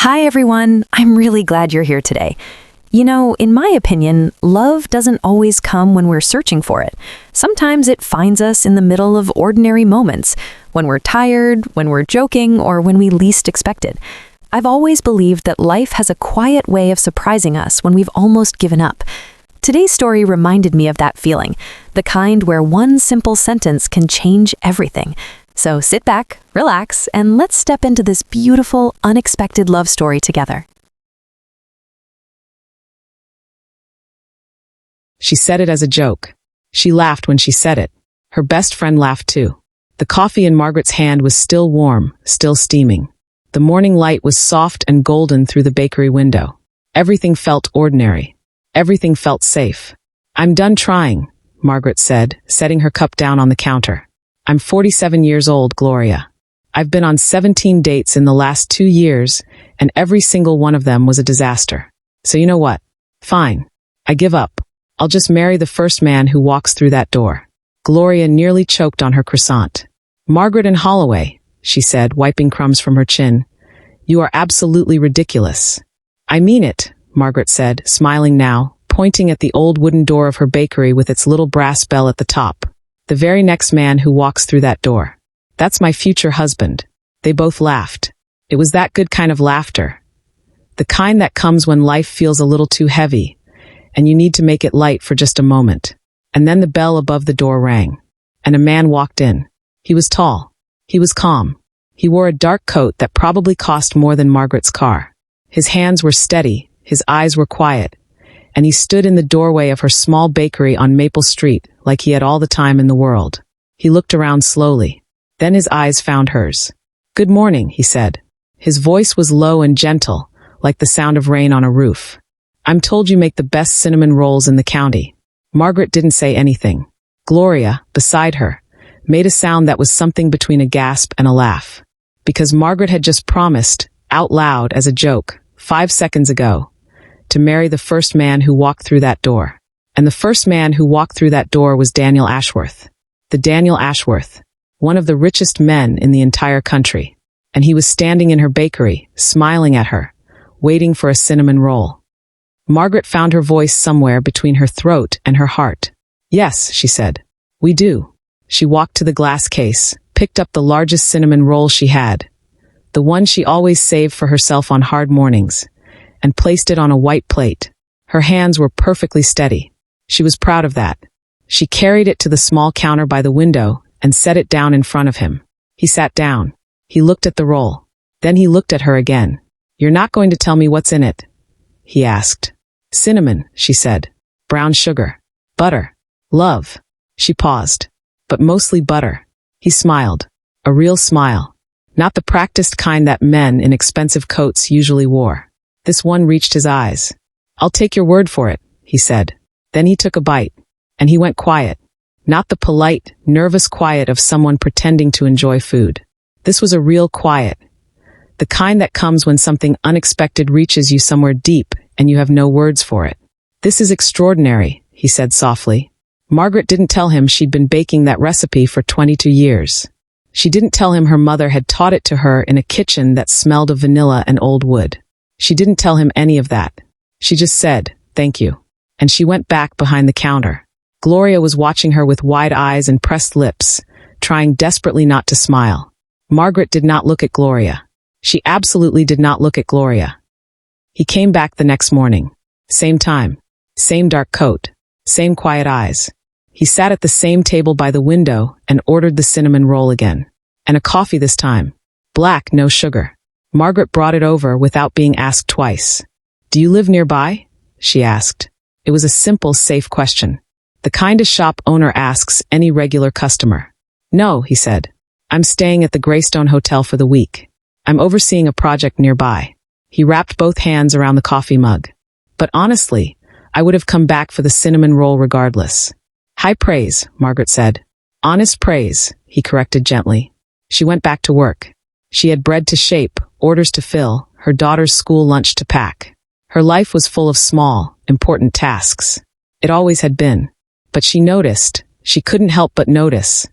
Hi, everyone. I'm really glad you're here today. In my opinion, love doesn't always come when we're searching for it. Sometimes it finds us in the middle of ordinary moments, when we're tired, when we're joking, or when we least expect it. I've always believed that life has a quiet way of surprising us when we've almost given up. Today's story reminded me of that feeling, the kind where one simple sentence can change everything. So sit back, relax, and let's step into this beautiful, unexpected love story together. She said it as a joke. She laughed when she said it. Her best friend laughed too. The coffee in Margaret's hand was still warm, still steaming. The morning light was soft and golden through the bakery window. Everything felt ordinary. Everything felt safe. "I'm done trying," Margaret said, setting her cup down on the counter. "I'm 47 years old, Gloria. I've been on 17 dates in the last 2 years, and every single one of them was a disaster. So you know what? Fine. I give up. I'll just marry the first man who walks through that door." Gloria nearly choked on her croissant. "Margaret and Holloway," she said, wiping crumbs from her chin. "You are absolutely ridiculous." "I mean it," Margaret said, smiling now, pointing at the old wooden door of her bakery with its little brass bell at the top. "The very next man who walks through that door. That's my future husband." They both laughed. It was that good kind of laughter. The kind that comes when life feels a little too heavy, and you need to make it light for just a moment. And then the bell above the door rang, and a man walked in. He was tall. He was calm. He wore a dark coat that probably cost more than Margaret's car. His hands were steady, his eyes were quiet, and he stood in the doorway of her small bakery on Maple Street like he had all the time in the world. He looked around slowly. Then his eyes found hers. "Good morning," he said. His voice was low and gentle, like the sound of rain on a roof. "I'm told you make the best cinnamon rolls in the county." Margaret didn't say anything. Gloria, beside her, made a sound that was something between a gasp and a laugh. Because Margaret had just promised, out loud as a joke, 5 seconds ago, to marry the first man who walked through that door. And the first man who walked through that door was Daniel Ashworth. The Daniel Ashworth, one of the richest men in the entire country. And he was standing in her bakery, smiling at her, waiting for a cinnamon roll. Margaret found her voice somewhere between her throat and her heart. "Yes," she said. "We do." She walked to the glass case, picked up the largest cinnamon roll she had, the one she always saved for herself on hard mornings, and placed it on a white plate. Her hands were perfectly steady. She was proud of that. She carried it to the small counter by the window and set it down in front of him. He sat down. He looked at the roll. Then he looked at her again. "You're not going to tell me what's in it?" he asked. "Cinnamon," she said. "Brown sugar. Butter. Love." She paused. "But mostly butter." He smiled. A real smile. Not the practiced kind that men in expensive coats usually wore. This one reached his eyes. "I'll take your word for it," he said. Then he took a bite. And he went quiet. Not the polite, nervous quiet of someone pretending to enjoy food. This was a real quiet. The kind that comes when something unexpected reaches you somewhere deep and you have no words for it. "This is extraordinary," he said softly. Margaret didn't tell him she'd been baking that recipe for 22 years. She didn't tell him her mother had taught it to her in a kitchen that smelled of vanilla and old wood. She didn't tell him any of that. She just said, "Thank you." And she went back behind the counter. Gloria was watching her with wide eyes and pressed lips, trying desperately not to smile. Margaret did not look at Gloria. She absolutely did not look at Gloria. He came back the next morning. Same time. Same dark coat. Same quiet eyes. He sat at the same table by the window and ordered the cinnamon roll again. And a coffee this time. Black, no sugar. Margaret brought it over without being asked twice. "Do you live nearby?" she asked. It was a simple, safe question. The kind a shop owner asks any regular customer. "No," he said. "I'm staying at the Greystone Hotel for the week. I'm overseeing a project nearby." He wrapped both hands around the coffee mug. "But honestly, I would have come back for the cinnamon roll regardless." "High praise," Margaret said. "Honest praise," he corrected gently. She went back to work. She had bread to shape, orders to fill, her daughter's school lunch to pack. Her life was full of small, important tasks. It always had been. But she couldn't help but notice,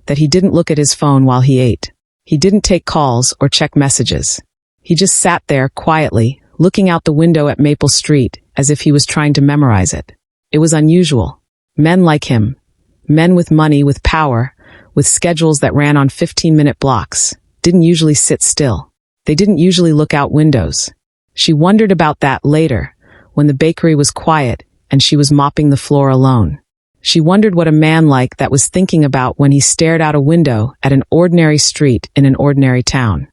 that he didn't look at his phone while he ate. He didn't take calls or check messages. He just sat there quietly, looking out the window at Maple Street as if he was trying to memorize it. It was unusual. Men like him, men with money, with power, with schedules that ran on 15-minute blocks, didn't usually sit still. They didn't usually look out windows. She wondered about that later, when the bakery was quiet and she was mopping the floor alone. She wondered what a man like that was thinking about when he stared out a window at an ordinary street in an ordinary town.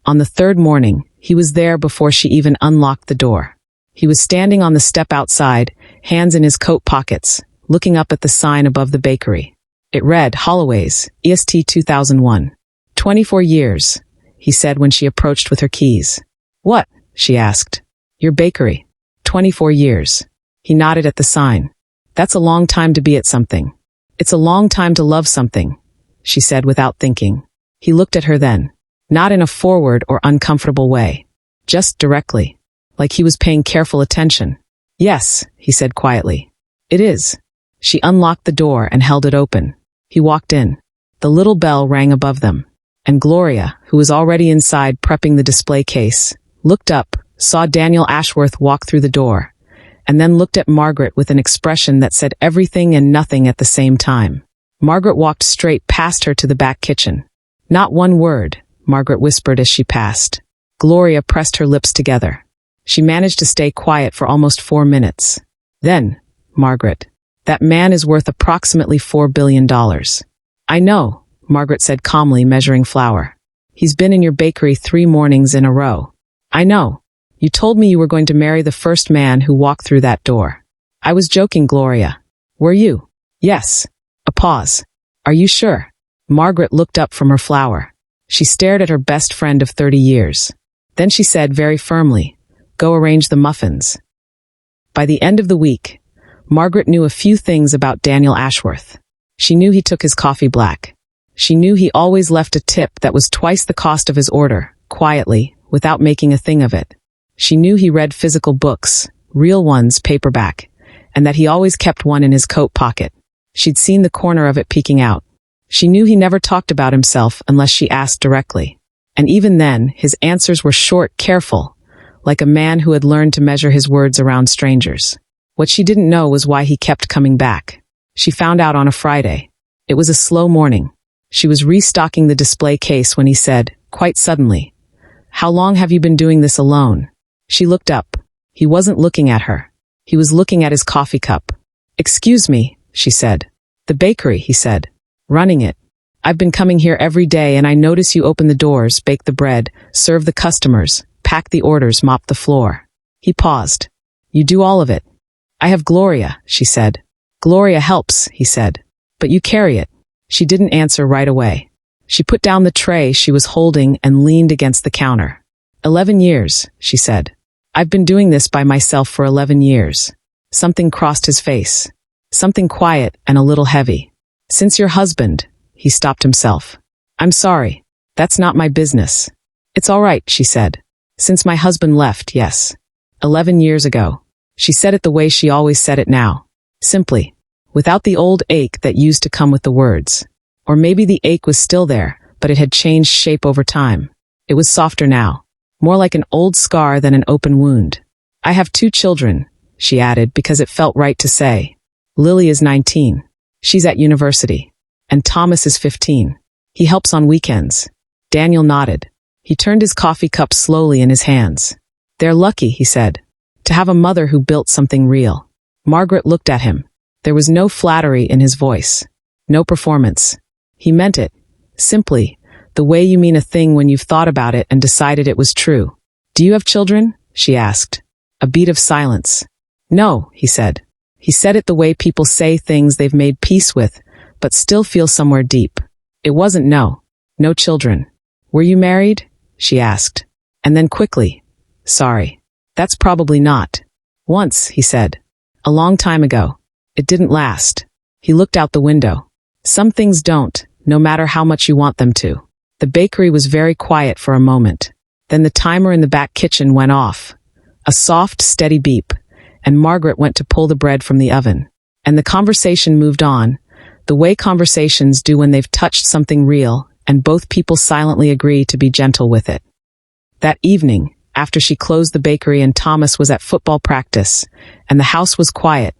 On the third morning, he was there before she even unlocked the door. He was standing on the step outside, hands in his coat pockets, looking up at the sign above the bakery. It read, Holloway's, EST 2001. 24 years, he said when she approached with her keys. What? She asked. Your bakery. 24 years. He nodded at the sign. That's a long time to be at something. It's a long time to love something, she said without thinking. He looked at her then, not in a forward or uncomfortable way, just directly, like he was paying careful attention. Yes, he said quietly. It is. She unlocked the door and held it open. He walked in. The little bell rang above them, and Gloria, who was already inside prepping the display case, looked up, saw Daniel Ashworth walk through the door, and then looked at Margaret with an expression that said everything and nothing at the same time. Margaret walked straight past her to the back kitchen. Not one word, Margaret whispered as she passed. Gloria pressed her lips together. She managed to stay quiet for almost 4 minutes. Then, Margaret, that man is worth approximately $4 billion. I know, Margaret said calmly, measuring flour. He's been in your bakery 3 mornings in a row. I know. You told me you were going to marry the first man who walked through that door. I was joking, Gloria. Were you? Yes. A pause. Are you sure? Margaret looked up from her flour. She stared at her best friend of 30 years. Then she said very firmly, Go arrange the muffins. By the end of the week, Margaret knew a few things about Daniel Ashworth. She knew he took his coffee black. She knew he always left a tip that was twice the cost of his order, quietly, without making a thing of it. She knew he read physical books, real ones, paperback, and that he always kept one in his coat pocket. She'd seen the corner of it peeking out. She knew he never talked about himself unless she asked directly. And even then, his answers were short, careful, like a man who had learned to measure his words around strangers. What she didn't know was why he kept coming back. She found out on a Friday. It was a slow morning. She was restocking the display case when he said, quite suddenly, How long have you been doing this alone? She looked up. He wasn't looking at her. He was looking at his coffee cup. Excuse me, she said. The bakery, he said. Running it. I've been coming here every day and I notice you open the doors, bake the bread, serve the customers, pack the orders, mop the floor. He paused. You do all of it. I have Gloria, she said. Gloria helps, he said. But you carry it. She didn't answer right away. She put down the tray she was holding and leaned against the counter. 11 years, she said. I've been doing this by myself for 11 years. Something crossed his face. Something quiet and a little heavy. Since your husband, he stopped himself. I'm sorry. That's not my business. It's all right, she said. Since my husband left, yes. 11 years ago. She said it the way she always said it now. Simply. Without the old ache that used to come with the words. Or maybe the ache was still there, but it had changed shape over time. It was softer now. More like an old scar than an open wound. I have 2 children, she added because it felt right to say. Lily is 19. She's at university. And Thomas is 15. He helps on weekends. Daniel nodded. He turned his coffee cup slowly in his hands. They're lucky, he said, to have a mother who built something real. Margaret looked at him. There was no flattery in his voice. No performance. He meant it. Simply. The way you mean a thing when you've thought about it and decided it was true. Do you have children? She asked. A beat of silence. No, he said. He said it the way people say things they've made peace with, but still feel somewhere deep. It wasn't no. No children. Were you married? She asked. And then quickly. Sorry. That's probably not. Once, he said. A long time ago. It didn't last. He looked out the window. Some things don't, no matter how much you want them to. The bakery was very quiet for a moment. Then the timer in the back kitchen went off. A soft, steady beep, and Margaret went to pull the bread from the oven. And the conversation moved on, the way conversations do when they've touched something real, and both people silently agree to be gentle with it. That evening, after she closed the bakery and Thomas was at football practice, and the house was quiet,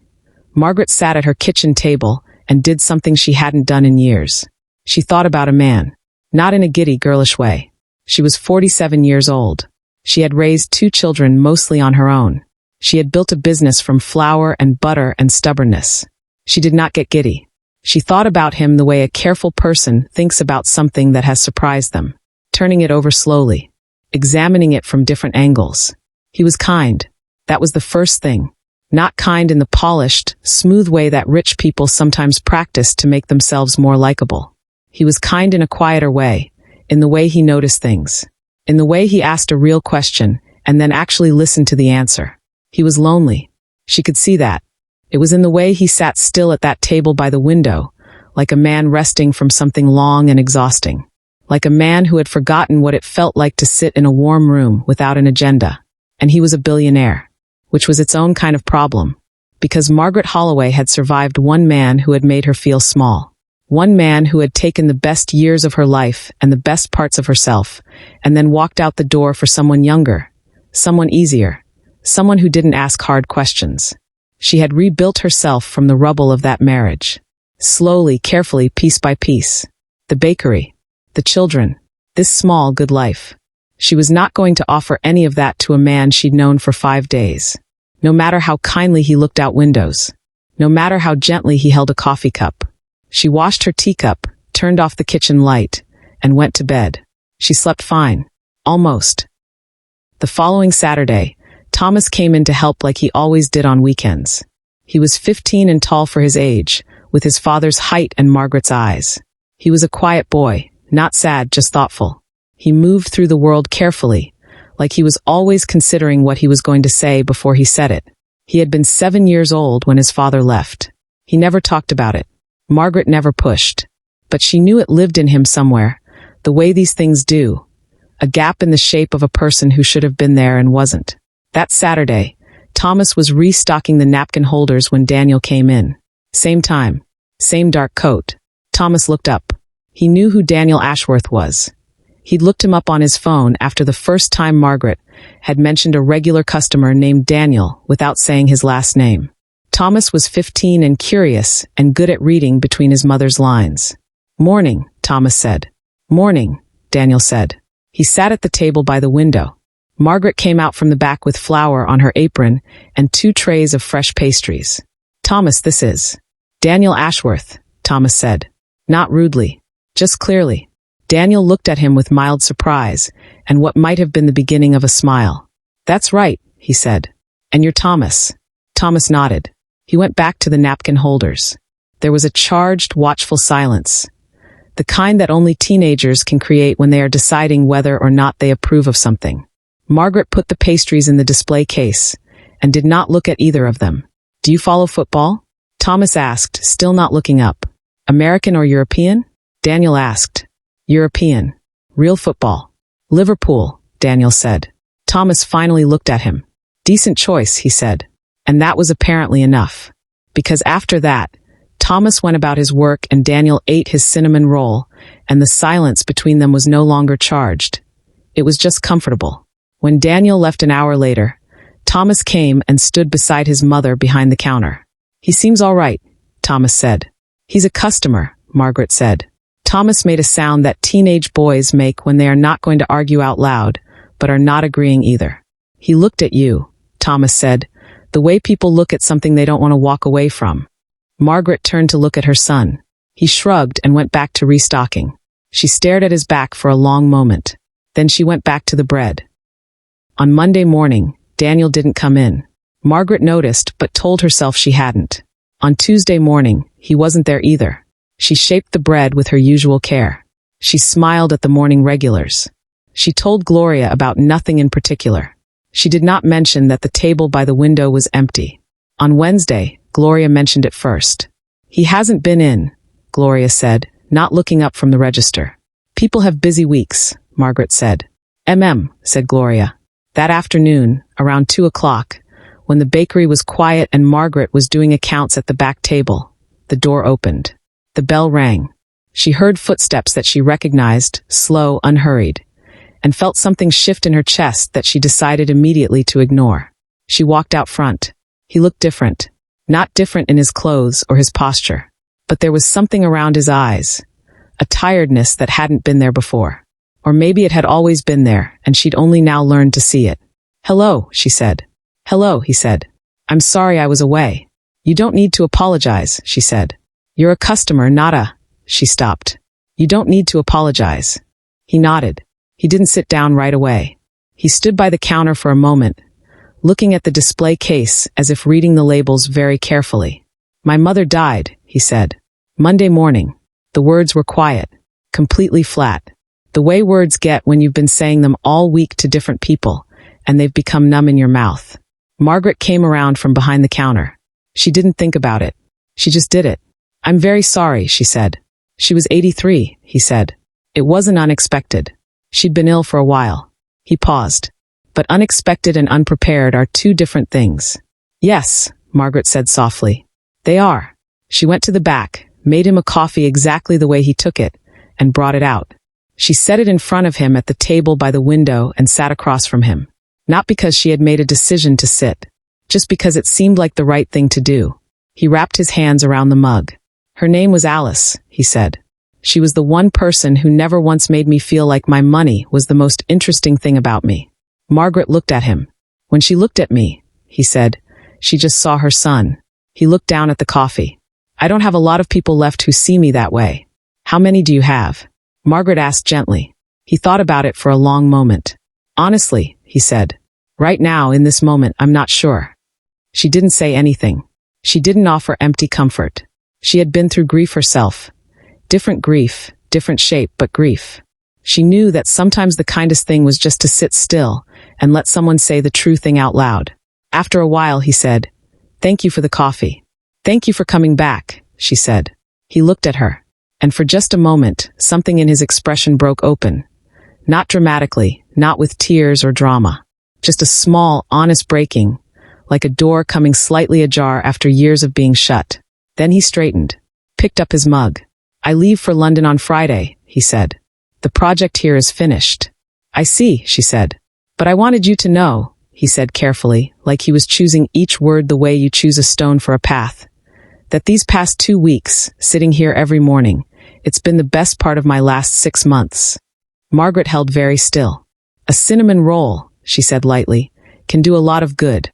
Margaret sat at her kitchen table and did something she hadn't done in years. She thought about a man. Not in a giddy, girlish way. She was 47 years old. She had raised 2 children mostly on her own. She had built a business from flour and butter and stubbornness. She did not get giddy. She thought about him the way a careful person thinks about something that has surprised them, turning it over slowly, examining it from different angles. He was kind. That was the first thing. Not kind in the polished, smooth way that rich people sometimes practice to make themselves more likable. He was kind in a quieter way, in the way he noticed things, in the way he asked a real question and then actually listened to the answer. He was lonely. She could see that. It was in the way he sat still at that table by the window, like a man resting from something long and exhausting, like a man who had forgotten what it felt like to sit in a warm room without an agenda. And he was a billionaire, which was its own kind of problem, because Margaret Holloway had survived one man who had made her feel small, one man who had taken the best years of her life and the best parts of herself, and then walked out the door for someone younger, someone easier, someone who didn't ask hard questions. She had rebuilt herself from the rubble of that marriage. Slowly, carefully, piece by piece. The bakery. The children. This small, good life. She was not going to offer any of that to a man she'd known for 5 days. No matter how kindly he looked out windows. No matter how gently he held a coffee cup. She washed her teacup, turned off the kitchen light, and went to bed. She slept fine. Almost. The following Saturday, Thomas came in to help like he always did on weekends. He was 15 and tall for his age, with his father's height and Margaret's eyes. He was a quiet boy, not sad, just thoughtful. He moved through the world carefully, like he was always considering what he was going to say before he said it. He had been 7 years old when his father left. He never talked about it. Margaret never pushed. But she knew it lived in him somewhere, the way these things do. A gap in the shape of a person who should have been there and wasn't. That Saturday, Thomas was restocking the napkin holders when Daniel came in. Same time. Same dark coat. Thomas looked up. He knew who Daniel Ashworth was. He'd looked him up on his phone after the first time Margaret had mentioned a regular customer named Daniel without saying his last name. Thomas was 15 and curious and good at reading between his mother's lines. "Morning," Thomas said. "Morning," Daniel said. He sat at the table by the window. Margaret came out from the back with flour on her apron and 2 trays of fresh pastries. "Thomas, this is Daniel Ashworth," Thomas said. Not rudely, just clearly. Daniel looked at him with mild surprise and what might have been the beginning of a smile. "That's right," he said. "And you're Thomas." Thomas nodded. He went back to the napkin holders. There was a charged, watchful silence. The kind that only teenagers can create when they are deciding whether or not they approve of something. Margaret put the pastries in the display case and did not look at either of them. "Do you follow football?" Thomas asked, still not looking up. "American or European?" Daniel asked. "European. Real football." "Liverpool," Daniel said. Thomas finally looked at him. "Decent choice," he said. And that was apparently enough. Because after that, Thomas went about his work and Daniel ate his cinnamon roll, and the silence between them was no longer charged. It was just comfortable. When Daniel left an hour later, Thomas came and stood beside his mother behind the counter. "He seems all right," Thomas said. "He's a customer," Margaret said. Thomas made a sound that teenage boys make when they are not going to argue out loud, but are not agreeing either. "He looked at you," Thomas said, "the way people look at something they don't want to walk away from." Margaret turned to look at her son. He shrugged and went back to restocking. She stared at his back for a long moment. Then she went back to the bread. On Monday morning, Daniel didn't come in. Margaret noticed, but told herself she hadn't. On Tuesday morning, he wasn't there either. She shaped the bread with her usual care. She smiled at the morning regulars. She told Gloria about nothing in particular. She did not mention that the table by the window was empty. On Wednesday, Gloria mentioned it first. "He hasn't been in," Gloria said, not looking up from the register. "People have busy weeks," Margaret said. Said Gloria. That afternoon, around 2 o'clock, when the bakery was quiet and Margaret was doing accounts at the back table, the door opened. The bell rang. She heard footsteps that she recognized, slow, unhurried. and felt something shift in her chest that she decided immediately to ignore. She walked out front. He looked different. Not different in his clothes or his posture, but there was something around his eyes, a tiredness that hadn't been there before. Or maybe it had always been there, and she'd only now learned to see it. "Hello," she said. "Hello," he said. "I'm sorry I was away." "You don't need to apologize," she said. "You're a customer, not a—" She stopped. "You don't need to apologize." He nodded. He didn't sit down right away. He stood by the counter for a moment, looking at the display case as if reading the labels very carefully. "My mother died," he said. "Monday morning." The words were quiet, completely flat. The way words get when you've been saying them all week to different people, and they've become numb in your mouth. Margaret came around from behind the counter. She didn't think about it. She just did it. "I'm very sorry," she said. "She was 83, he said. "It wasn't unexpected. She'd been ill for a while." He paused. "But unexpected and unprepared are two different things." "Yes," Margaret said softly. "They are." She went to the back, made him a coffee exactly the way he took it, and brought it out. She set it in front of him at the table by the window and sat across from him. Not because she had made a decision to sit, just because it seemed like the right thing to do. He wrapped his hands around the mug. "Her name was Alice," he said. "She was the one person who never once made me feel like my money was the most interesting thing about me." Margaret looked at him. "When she looked at me," he said, "she just saw her son." He looked down at the coffee. "I don't have a lot of people left who see me that way." "How many do you have?" Margaret asked gently. He thought about it for a long moment. "Honestly," he said, "right now, in this moment, I'm not sure." She didn't say anything. She didn't offer empty comfort. She had been through grief herself. Different grief, different shape, but grief. She knew that sometimes the kindest thing was just to sit still and let someone say the true thing out loud. After a while, he said, "Thank you for the coffee." "Thank you for coming back," she said. He looked at her, and for just a moment, something in his expression broke open. Not dramatically, not with tears or drama. Just a small, honest breaking, like a door coming slightly ajar after years of being shut. Then he straightened, picked up his mug. "I leave for London on Friday," he said. "The project here is finished." "I see," she said. "But I wanted you to know," he said carefully, like he was choosing each word the way you choose a stone for a path, "that these past 2 weeks, sitting here every morning, it's been the best part of my last 6 months." Margaret held very still. "A cinnamon roll," she said lightly, "can do a lot of good."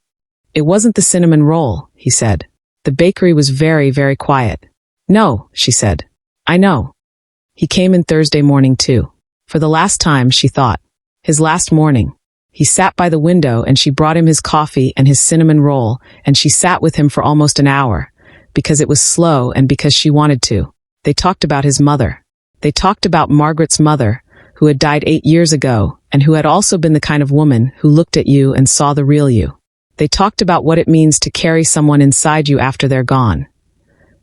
"It wasn't the cinnamon roll," he said. The bakery was very, very quiet. "No," she said. "I know." He came in Thursday morning too. For the last time, she thought. His last morning. He sat by the window and she brought him his coffee and his cinnamon roll, and she sat with him for almost an hour, because it was slow and because she wanted to. They talked about his mother. They talked about Margaret's mother, who had died 8 years ago, and who had also been the kind of woman who looked at you and saw the real you. They talked about what it means to carry someone inside you after they're gone.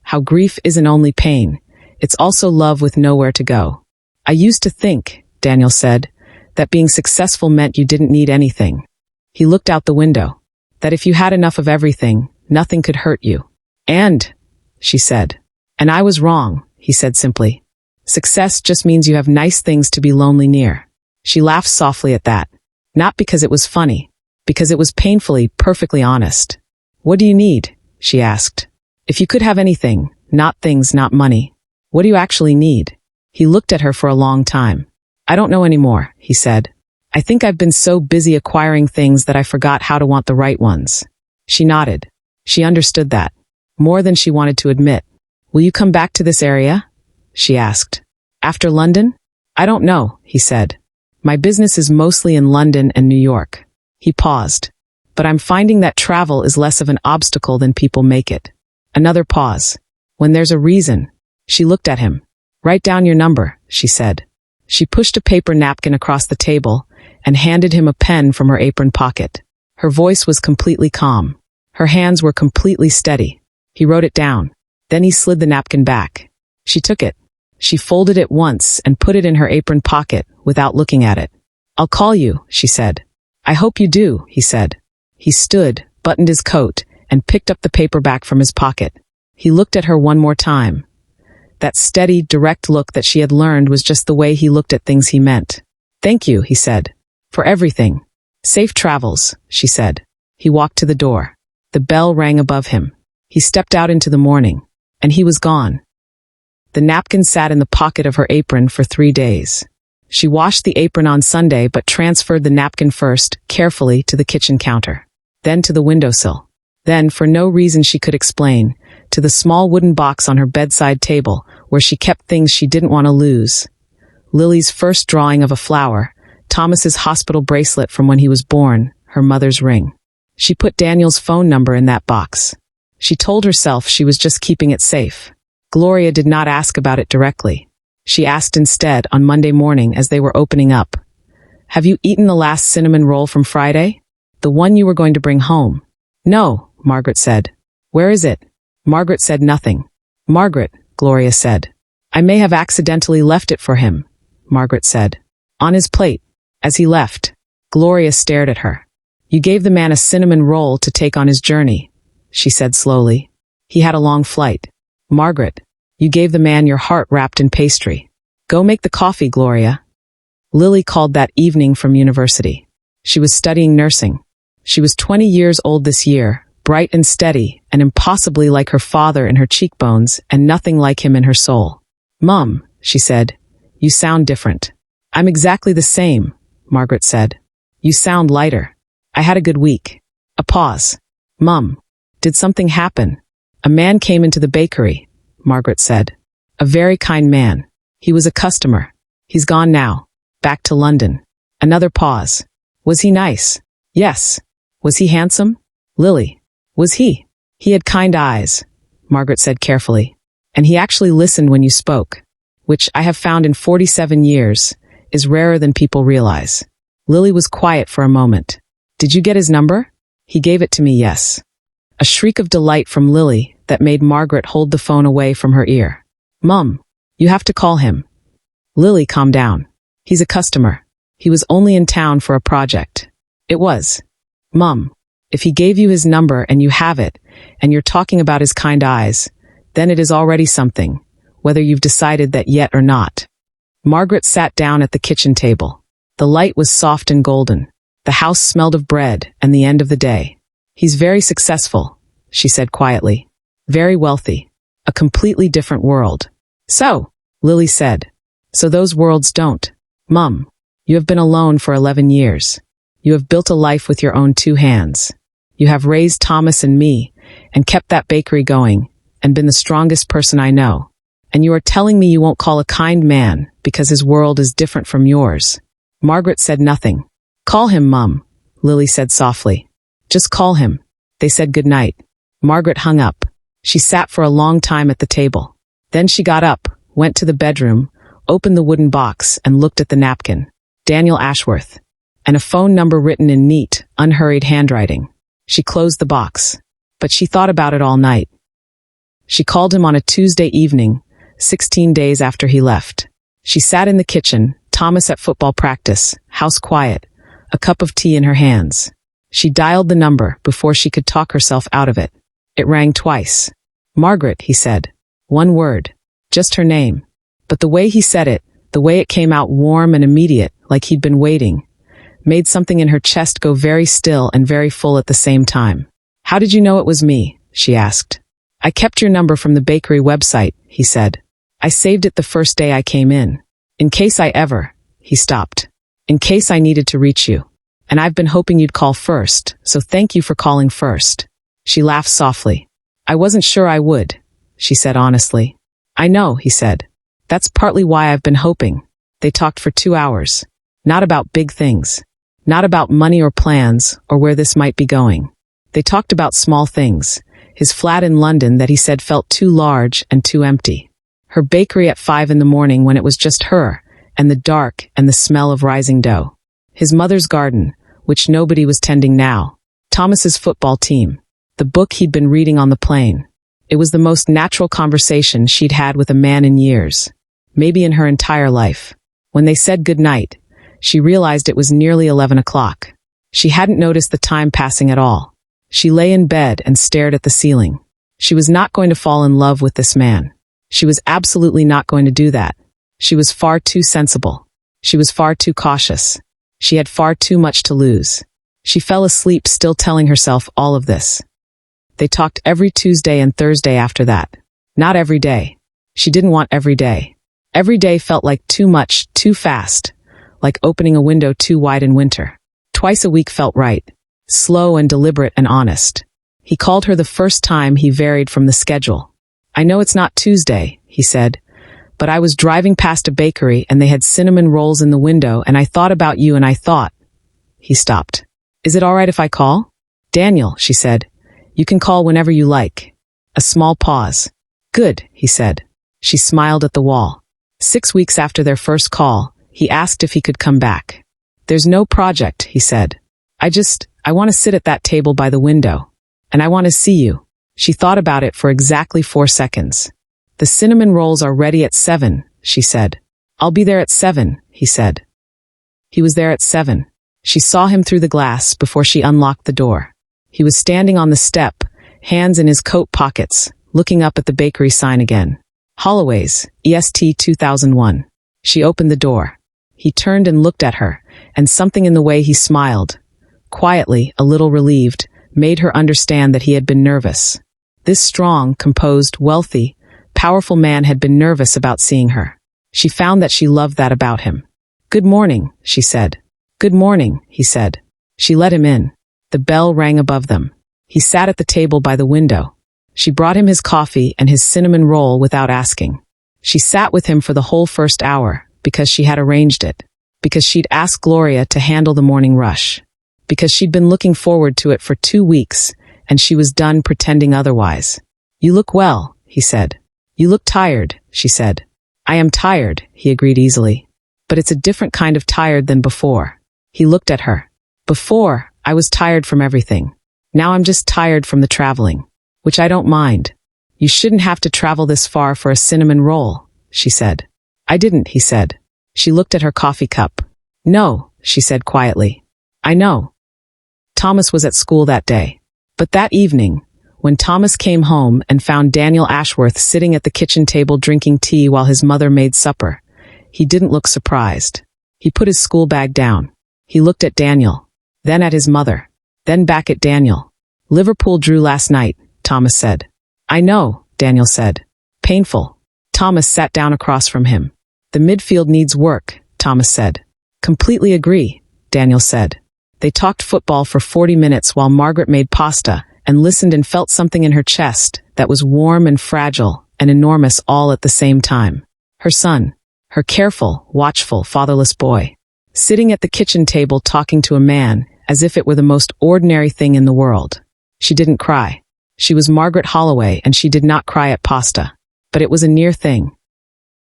How grief isn't only pain, it's also love with nowhere to go. "I used to think," Daniel said, "that being successful meant you didn't need anything." He looked out the window. "That if you had enough of everything, nothing could hurt you." "And," she said. "And I was wrong," he said simply. "Success just means you have nice things to be lonely near." She laughed softly at that. Not because it was funny, because it was painfully, perfectly honest. "What do you need?" she asked. "If you could have anything, not things, not money, what do you actually need?" He looked at her for a long time. "I don't know anymore," he said. "I think I've been so busy acquiring things that I forgot how to want the right ones." She nodded. She understood that, more than she wanted to admit. "Will you come back to this area?" she asked. "After London?" "I don't know," he said. "My business is mostly in London and New York." He paused. "But I'm finding that travel is less of an obstacle than people make it." Another pause. "When there's a reason." She looked at him. "Write down your number," she said. She pushed a paper napkin across the table and handed him a pen from her apron pocket. Her voice was completely calm. Her hands were completely steady. He wrote it down. Then he slid the napkin back. She took it. She folded it once and put it in her apron pocket without looking at it. "I'll call you," she said. "I hope you do," he said. He stood, buttoned his coat, and picked up the paperback from his pocket. He looked at her one more time. That steady, direct look that she had learned was just the way he looked at things he meant. Thank you, he said. For everything. Safe travels, she said. He walked to the door. The bell rang above him. He stepped out into the morning, and he was gone. The napkin sat in the pocket of her apron for 3 days. She washed the apron on Sunday but transferred the napkin first, carefully, to the kitchen counter. Then to the windowsill. Then, for no reason she could explain, to the small wooden box on her bedside table, where she kept things she didn't want to lose. Lily's first drawing of a flower, Thomas's hospital bracelet from when he was born, her mother's ring. She put Daniel's phone number in that box. She told herself she was just keeping it safe. Gloria did not ask about it directly. She asked instead on Monday morning as they were opening up. Have you eaten the last cinnamon roll from Friday? The one you were going to bring home? No, Margaret said. Where is it? Margaret said nothing. Margaret, Gloria said. I may have accidentally left it for him, Margaret said. On his plate. As he left. Gloria stared at her. You gave the man a cinnamon roll to take on his journey, she said slowly. He had a long flight. Margaret, you gave the man your heart wrapped in pastry. Go make the coffee, Gloria. Lily called that evening from university. She was studying nursing. She was 20 years old this year, bright and steady, and impossibly like her father in her cheekbones and nothing like him in her soul. Mum, she said, you sound different. I'm exactly the same, Margaret said. You sound lighter. I had a good week. A pause. Mum, did something happen? A man came into the bakery, Margaret said. A very kind man. He was a customer. He's gone now. Back to London. Another pause. Was he nice? Yes. Was he handsome? Lily. Was he? He had kind eyes, Margaret said carefully. And he actually listened when you spoke, which I have found in 47 years is rarer than people realize. Lily was quiet for a moment. Did you get his number? He gave it to me, yes. A shriek of delight from Lily that made Margaret hold the phone away from her ear. Mum, you have to call him. Lily, calm down. He's a customer. He was only in town for a project. It was. Mum, if he gave you his number and you have it, and you're talking about his kind eyes, then it is already something, whether you've decided that yet or not. Margaret sat down at the kitchen table. The light was soft and golden. The house smelled of bread and the end of the day. He's very successful, she said quietly. Very wealthy. A completely different world. So, Lily said. So those worlds don't. Mum, you have been alone for 11 years. You have built a life with your own 2 hands. You have raised Thomas and me, and kept that bakery going, and been the strongest person I know. And you are telling me you won't call a kind man because his world is different from yours. Margaret said nothing. Call him, Mum, Lily said softly. Just call him. They said good night. Margaret hung up. She sat for a long time at the table. Then she got up, went to the bedroom, opened the wooden box, and looked at the napkin. Daniel Ashworth. And a phone number written in neat, unhurried handwriting. She closed the box. But she thought about it all night. She called him on a Tuesday evening, 16 days after he left. She sat in the kitchen, Thomas at football practice, house quiet, a cup of tea in her hands. She dialed the number before she could talk herself out of it. It rang twice. Margaret, he said. One word. Just her name. But the way he said it, the way it came out warm and immediate, like he'd been waiting, made something in her chest go very still and very full at the same time. How did you know it was me? She asked. I kept your number from the bakery website, he said. I saved it the first day I came in. In case I ever, he stopped. In case I needed to reach you. And I've been hoping you'd call first, so thank you for calling first. She laughed softly. I wasn't sure I would, she said honestly. I know, he said. That's partly why I've been hoping. They talked for 2 hours. Not about big things. Not about money or plans or where this might be going. They talked about small things. His flat in London that he said felt too large and too empty. Her bakery at 5 in the morning when it was just her, and the dark and the smell of rising dough. His mother's garden, which nobody was tending now. Thomas's football team. The book he'd been reading on the plane. It was the most natural conversation she'd had with a man in years. Maybe in her entire life. When they said goodnight, she realized it was nearly 11 o'clock. She hadn't noticed the time passing at all. She lay in bed and stared at the ceiling. She was not going to fall in love with this man. She was absolutely not going to do that. She was far too sensible. She was far too cautious. She had far too much to lose. She fell asleep still telling herself all of this. They talked every Tuesday and Thursday after that. Not every day. She didn't want every day. Every day felt like too much, too fast, like opening a window too wide in winter. Twice a week felt right, slow and deliberate and honest. He called her the first time he varied from the schedule. I know it's not Tuesday, he said, but I was driving past a bakery and they had cinnamon rolls in the window and I thought about you and I thought. He stopped. Is it all right if I call? Daniel, she said. You can call whenever you like. A small pause. Good, he said. She smiled at the wall. 6 weeks after their first call, he asked if he could come back. There's no project, he said. I want to sit at that table by the window. And I want to see you. She thought about it for exactly 4 seconds. The cinnamon rolls are ready at 7, she said. I'll be there at 7, he said. He was there at 7. She saw him through the glass before she unlocked the door. He was standing on the step, hands in his coat pockets, looking up at the bakery sign again. Holloway's, EST 2001. She opened the door. He turned and looked at her, and something in the way he smiled, quietly, a little relieved, made her understand that he had been nervous. This strong, composed, wealthy, powerful man had been nervous about seeing her. She found that she loved that about him. Good morning, she said. Good morning, he said. She let him in. The bell rang above them. He sat at the table by the window. She brought him his coffee and his cinnamon roll without asking. She sat with him for the whole first hour, because she had arranged it. Because she'd asked Gloria to handle the morning rush. Because she'd been looking forward to it for 2 weeks, and she was done pretending otherwise. You look well, he said. You look tired, she said. I am tired, he agreed easily. But it's a different kind of tired than before. He looked at her. Before, I was tired from everything. Now I'm just tired from the traveling. Which I don't mind. You shouldn't have to travel this far for a cinnamon roll, she said. I didn't, he said. She looked at her coffee cup. No, she said quietly. I know. Thomas was at school that day. But that evening, when Thomas came home and found Daniel Ashworth sitting at the kitchen table drinking tea while his mother made supper, he didn't look surprised. He put his school bag down. He looked at Daniel, then at his mother, then back at Daniel. Liverpool drew last night, Thomas said. I know, Daniel said. Painful. Thomas sat down across from him. The midfield needs work, Thomas said. Completely agree, Daniel said. They talked football for 40 minutes while Margaret made pasta and listened and felt something in her chest that was warm and fragile and enormous all at the same time. Her son, her careful, watchful, fatherless boy, sitting at the kitchen table talking to a man as if it were the most ordinary thing in the world. She didn't cry. She was Margaret Holloway and she did not cry at pasta. But it was a near thing.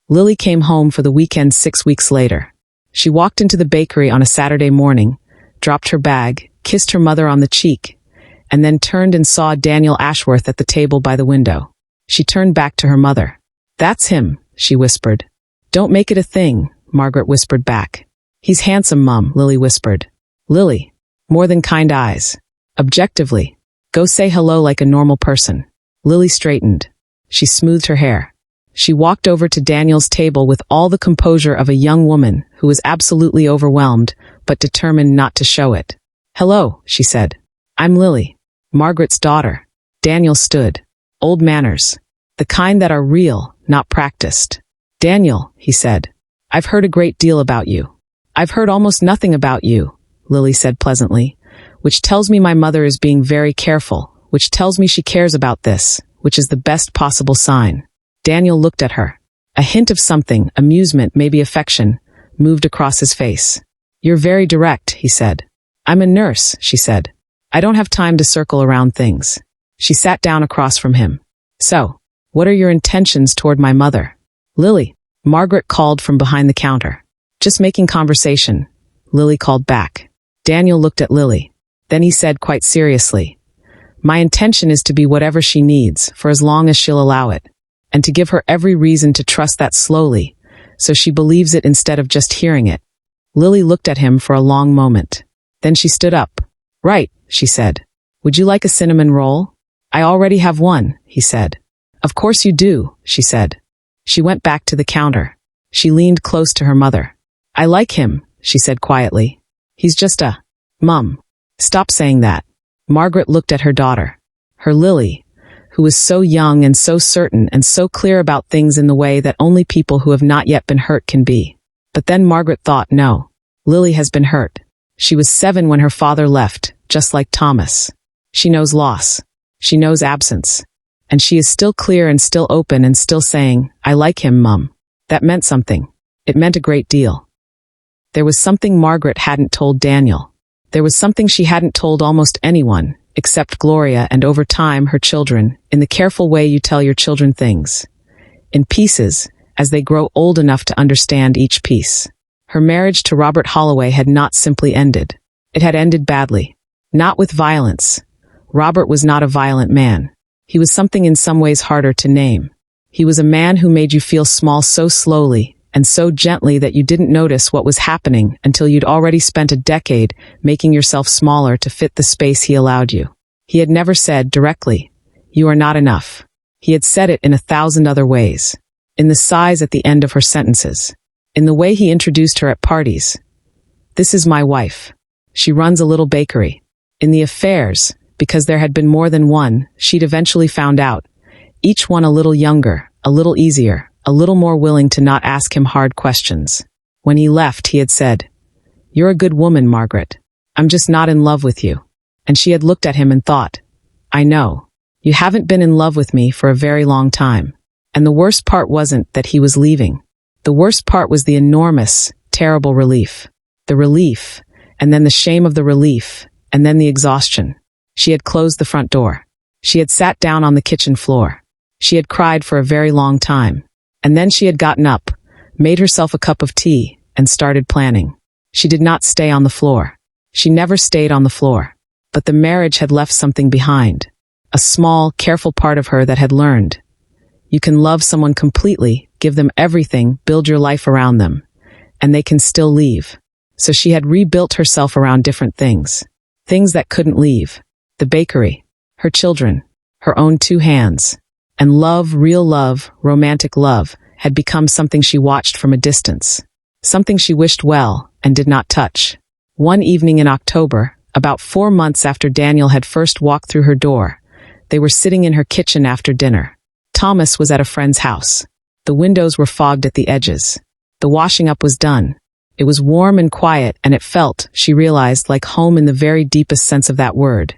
Lily came home for the weekend 6 weeks later. She walked into the bakery on a Saturday morning, dropped her bag, kissed her mother on the cheek, and then turned and saw Daniel Ashworth at the table by the window. She turned back to her mother. That's him, she whispered. Don't make it a thing, Margaret whispered back. He's handsome, Mum, Lily whispered. Lily, more than kind eyes. Objectively. Go say hello like a normal person. Lily straightened. She smoothed her hair. She walked over to Daniel's table with all the composure of a young woman who was absolutely overwhelmed, but determined not to show it. Hello, she said. I'm Lily, Margaret's daughter. Daniel stood. Old manners. The kind that are real, not practiced. Daniel, he said. I've heard a great deal about you. I've heard almost nothing about you, Lily said pleasantly, which tells me my mother is being very careful, which tells me she cares about this, which is the best possible sign. Daniel looked at her. A hint of something, amusement, maybe affection, moved across his face. You're very direct, he said. I'm a nurse, she said. I don't have time to circle around things. She sat down across from him. So, what are your intentions toward my mother? Lily, Margaret called from behind the counter. Just making conversation, Lily called back. Daniel looked at Lily. Then he said quite seriously, my intention is to be whatever she needs for as long as she'll allow it, and to give her every reason to trust that slowly, so she believes it instead of just hearing it. Lily looked at him for a long moment. Then she stood up. Right, she said. Would you like a cinnamon roll? I already have one, he said. Of course you do, she said. She went back to the counter. She leaned close to her mother. I like him, she said quietly. He's just a... Mum. Stop saying that. Margaret looked at her daughter. Her Lily, who was so young and so certain and so clear about things in the way that only people who have not yet been hurt can be. But then Margaret thought, no, Lily has been hurt. She was 7 when her father left, just like Thomas. She knows loss. She knows absence. And she is still clear and still open and still saying, I like him, Mum. That meant something. It meant a great deal. There was something Margaret hadn't told Daniel. There was something she hadn't told almost anyone, except Gloria and over time her children, in the careful way you tell your children things. In pieces, as they grow old enough to understand each piece. Her marriage to Robert Holloway had not simply ended. It had ended badly. Not with violence. Robert was not a violent man. He was something in some ways harder to name. He was a man who made you feel small so slowly and so gently that you didn't notice what was happening until you'd already spent a decade making yourself smaller to fit the space he allowed you. He had never said directly, you are not enough. He had said it in 1,000 other ways. In the sighs at the end of her sentences. In the way he introduced her at parties. This is my wife. She runs a little bakery. In the affairs, because there had been more than one, she'd eventually found out. Each one a little younger, a little easier, a little more willing to not ask him hard questions. When he left, he had said, You're a good woman, Margaret. I'm just not in love with you. And she had looked at him and thought, I know. You haven't been in love with me for a very long time. And the worst part wasn't that he was leaving. The worst part was the enormous, terrible relief. The relief, and then the shame of the relief, and then the exhaustion. She had closed the front door. She had sat down on the kitchen floor. She had cried for a very long time. And then she had gotten up, made herself a cup of tea, and started planning. She did not stay on the floor. She never stayed on the floor. But the marriage had left something behind. A small, careful part of her that had learned. You can love someone completely, give them everything, build your life around them, and they can still leave. So she had rebuilt herself around different things. Things that couldn't leave. The bakery, her children, her own 2 hands. And love, real love, romantic love, had become something she watched from a distance. Something she wished well and did not touch. One evening in October, about 4 months after Daniel had first walked through her door, they were sitting in her kitchen after dinner. Thomas was at a friend's house. The windows were fogged at the edges. The washing up was done. It was warm and quiet, and it felt, she realized, like home in the very deepest sense of that word.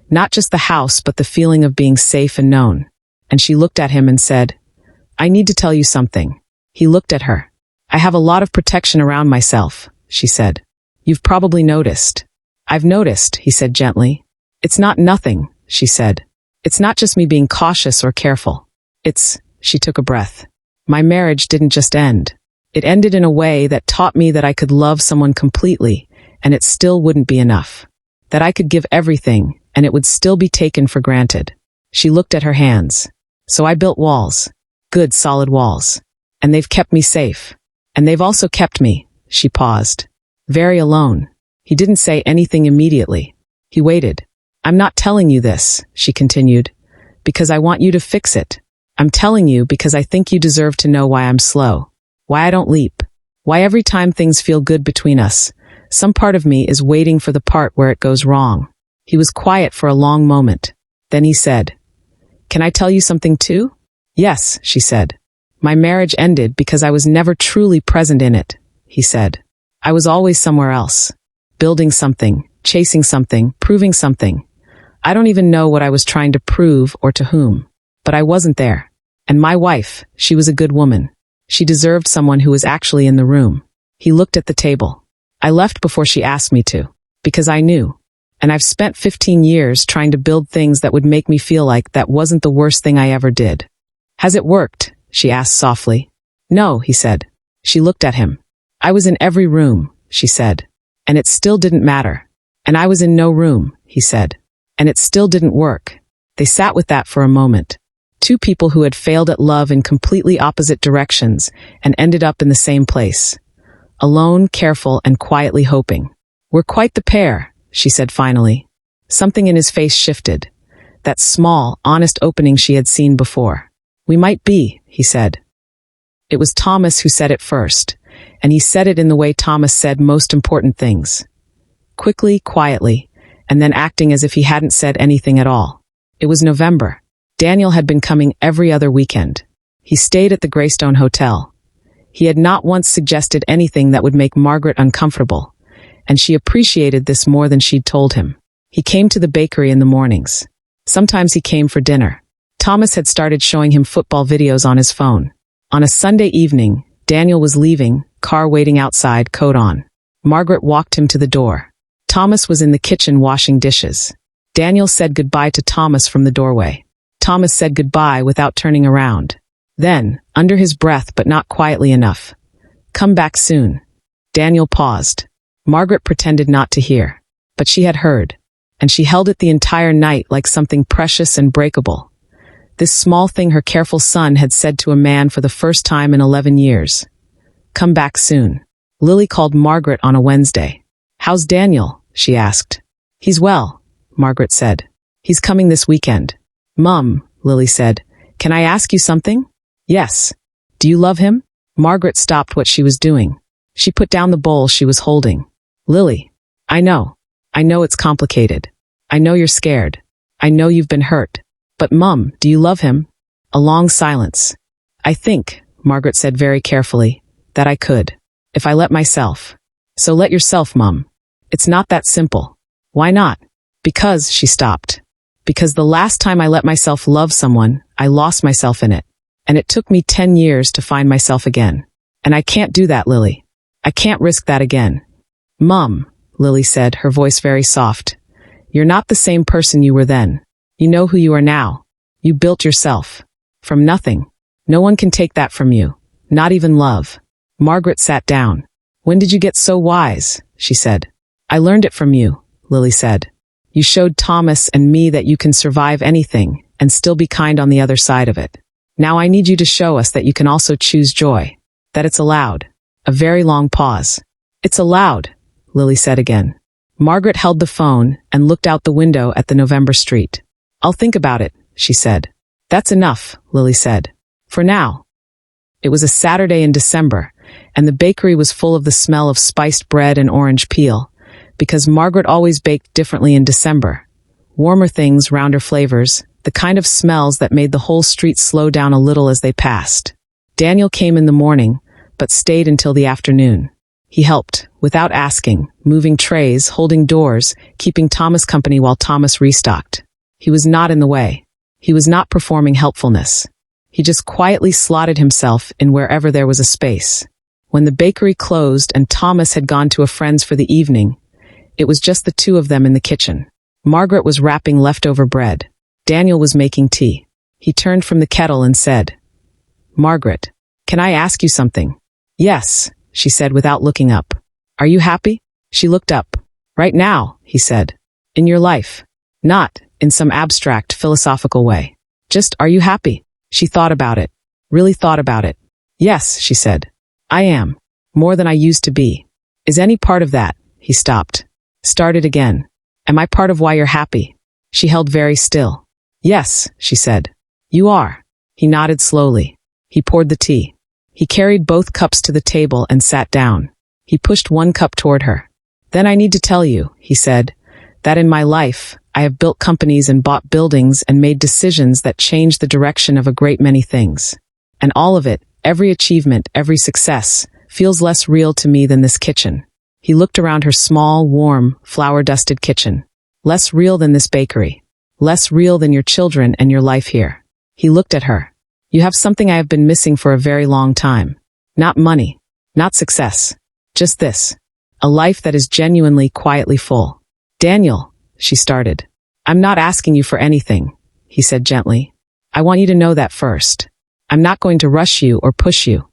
Not just the house, but the feeling of being safe and known. And she looked at him and said, I need to tell you something. He looked at her. I have a lot of protection around myself, she said. You've probably noticed. I've noticed, he said gently. It's not nothing, she said. It's not just me being cautious or careful. She took a breath. My marriage didn't just end. It ended in a way that taught me that I could love someone completely, and it still wouldn't be enough. That I could give everything, and it would still be taken for granted. She looked at her hands. So I built walls. Good, solid walls. And they've kept me safe. And they've also kept me, she paused. Very alone. He didn't say anything immediately. He waited. I'm not telling you this, she continued, because I want you to fix it. I'm telling you because I think you deserve to know why I'm slow. Why I don't leap. Why every time things feel good between us, some part of me is waiting for the part where it goes wrong. He was quiet for a long moment. Then he said, Can I tell you something too? Yes, she said. My marriage ended because I was never truly present in it, he said. I was always somewhere else. Building something, chasing something, proving something. I don't even know what I was trying to prove or to whom. But I wasn't there. And my wife, she was a good woman. She deserved someone who was actually in the room. He looked at the table. I left before she asked me to. Because I knew. And I've spent 15 years trying to build things that would make me feel like that wasn't the worst thing I ever did. Has it worked? She asked softly. No, he said. She looked at him. I was in every room, she said. And it still didn't matter. And I was in no room, he said. And it still didn't work. They sat with that for a moment. 2 people who had failed at love in completely opposite directions and ended up in the same place. Alone, careful, and quietly hoping. We're quite the pair, she said finally. Something in his face shifted. That small, honest opening she had seen before. We might be, he said. It was Thomas who said it first, and he said it in the way Thomas said most important things. Quickly, quietly, and then acting as if he hadn't said anything at all. It was November. Daniel had been coming every other weekend. He stayed at the Greystone Hotel. He had not once suggested anything that would make Margaret uncomfortable, and she appreciated this more than she'd told him. He came to the bakery in the mornings. Sometimes he came for dinner. Thomas had started showing him football videos on his phone. On a Sunday evening, Daniel was leaving, car waiting outside, coat on. Margaret walked him to the door. Thomas was in the kitchen washing dishes. Daniel said goodbye to Thomas from the doorway. Thomas said goodbye without turning around. Then, under his breath but not quietly enough, "Come back soon." Daniel paused. Margaret pretended not to hear. But she had heard, and she held it the entire night like something precious and breakable. This small thing her careful son had said to a man for the first time in 11 years. "Come back soon." Lily called Margaret on a Wednesday. "How's Daniel?" she asked. "He's well," Margaret said. "He's coming this weekend." "Mum," Lily said, "can I ask you something?" "Yes." "Do you love him?" Margaret stopped what she was doing. She put down the bowl she was holding. "Lily, I know it's complicated. I know you're scared. I know you've been hurt. But Mum, do you love him?" A long silence. "I think," Margaret said very carefully, "that I could. If I let myself." "So let yourself, Mum." "It's not that simple." "Why not?" "Because," she stopped. "Because the last time I let myself love someone, I lost myself in it. And it took me 10 years to find myself again. And I can't do that, Lily. I can't risk that again." "Mum," Lily said, her voice very soft, "you're not the same person you were then. You know who you are now. You built yourself. From nothing. No one can take that from you. Not even love." Margaret sat down. "When did you get so wise?" she said. "I learned it from you," Lily said. "You showed Thomas and me that you can survive anything and still be kind on the other side of it. Now I need you to show us that you can also choose joy. That it's allowed." A very long pause. "It's allowed," Lily said again. Margaret held the phone and looked out the window at the November street. "I'll think about it," she said. "That's enough," Lily said. "For now." It was a Saturday in December, and the bakery was full of the smell of spiced bread and orange peel, because Margaret always baked differently in December. Warmer things, rounder flavors, the kind of smells that made the whole street slow down a little as they passed. Daniel came in the morning, but stayed until the afternoon. He helped, without asking, moving trays, holding doors, keeping Thomas company while Thomas restocked. He was not in the way. He was not performing helpfulness. He just quietly slotted himself in wherever there was a space. When the bakery closed and Thomas had gone to a friend's for the evening, it was just the two of them in the kitchen. Margaret was wrapping leftover bread. Daniel was making tea. He turned from the kettle and said, "Margaret, can I ask you something?" "Yes," she said without looking up. "Are you happy?" She looked up. "Right now," he said. "In your life. Not in some abstract, philosophical way. Just, are you happy?" She thought about it. Really thought about it. "Yes," she said. "I am. More than I used to be." "Is any part of that?" He stopped. Started again. "Am I part of why you're happy?" She held very still. "Yes," she said. "You are." He nodded slowly. He poured the tea. He carried both cups to the table and sat down. He pushed one cup toward her. "Then I need to tell you," he said, "that in my life, I have built companies and bought buildings and made decisions that changed the direction of a great many things. And all of it, every achievement, every success, feels less real to me than this kitchen." He looked around her small, warm, flour-dusted kitchen. "Less real than this bakery. Less real than your children and your life here." He looked at her. "You have something I have been missing for a very long time. Not money. Not success. Just this. A life that is genuinely, quietly full." "Daniel," she started. "I'm not asking you for anything," he said gently. "I want you to know that first. I'm not going to rush you or push you.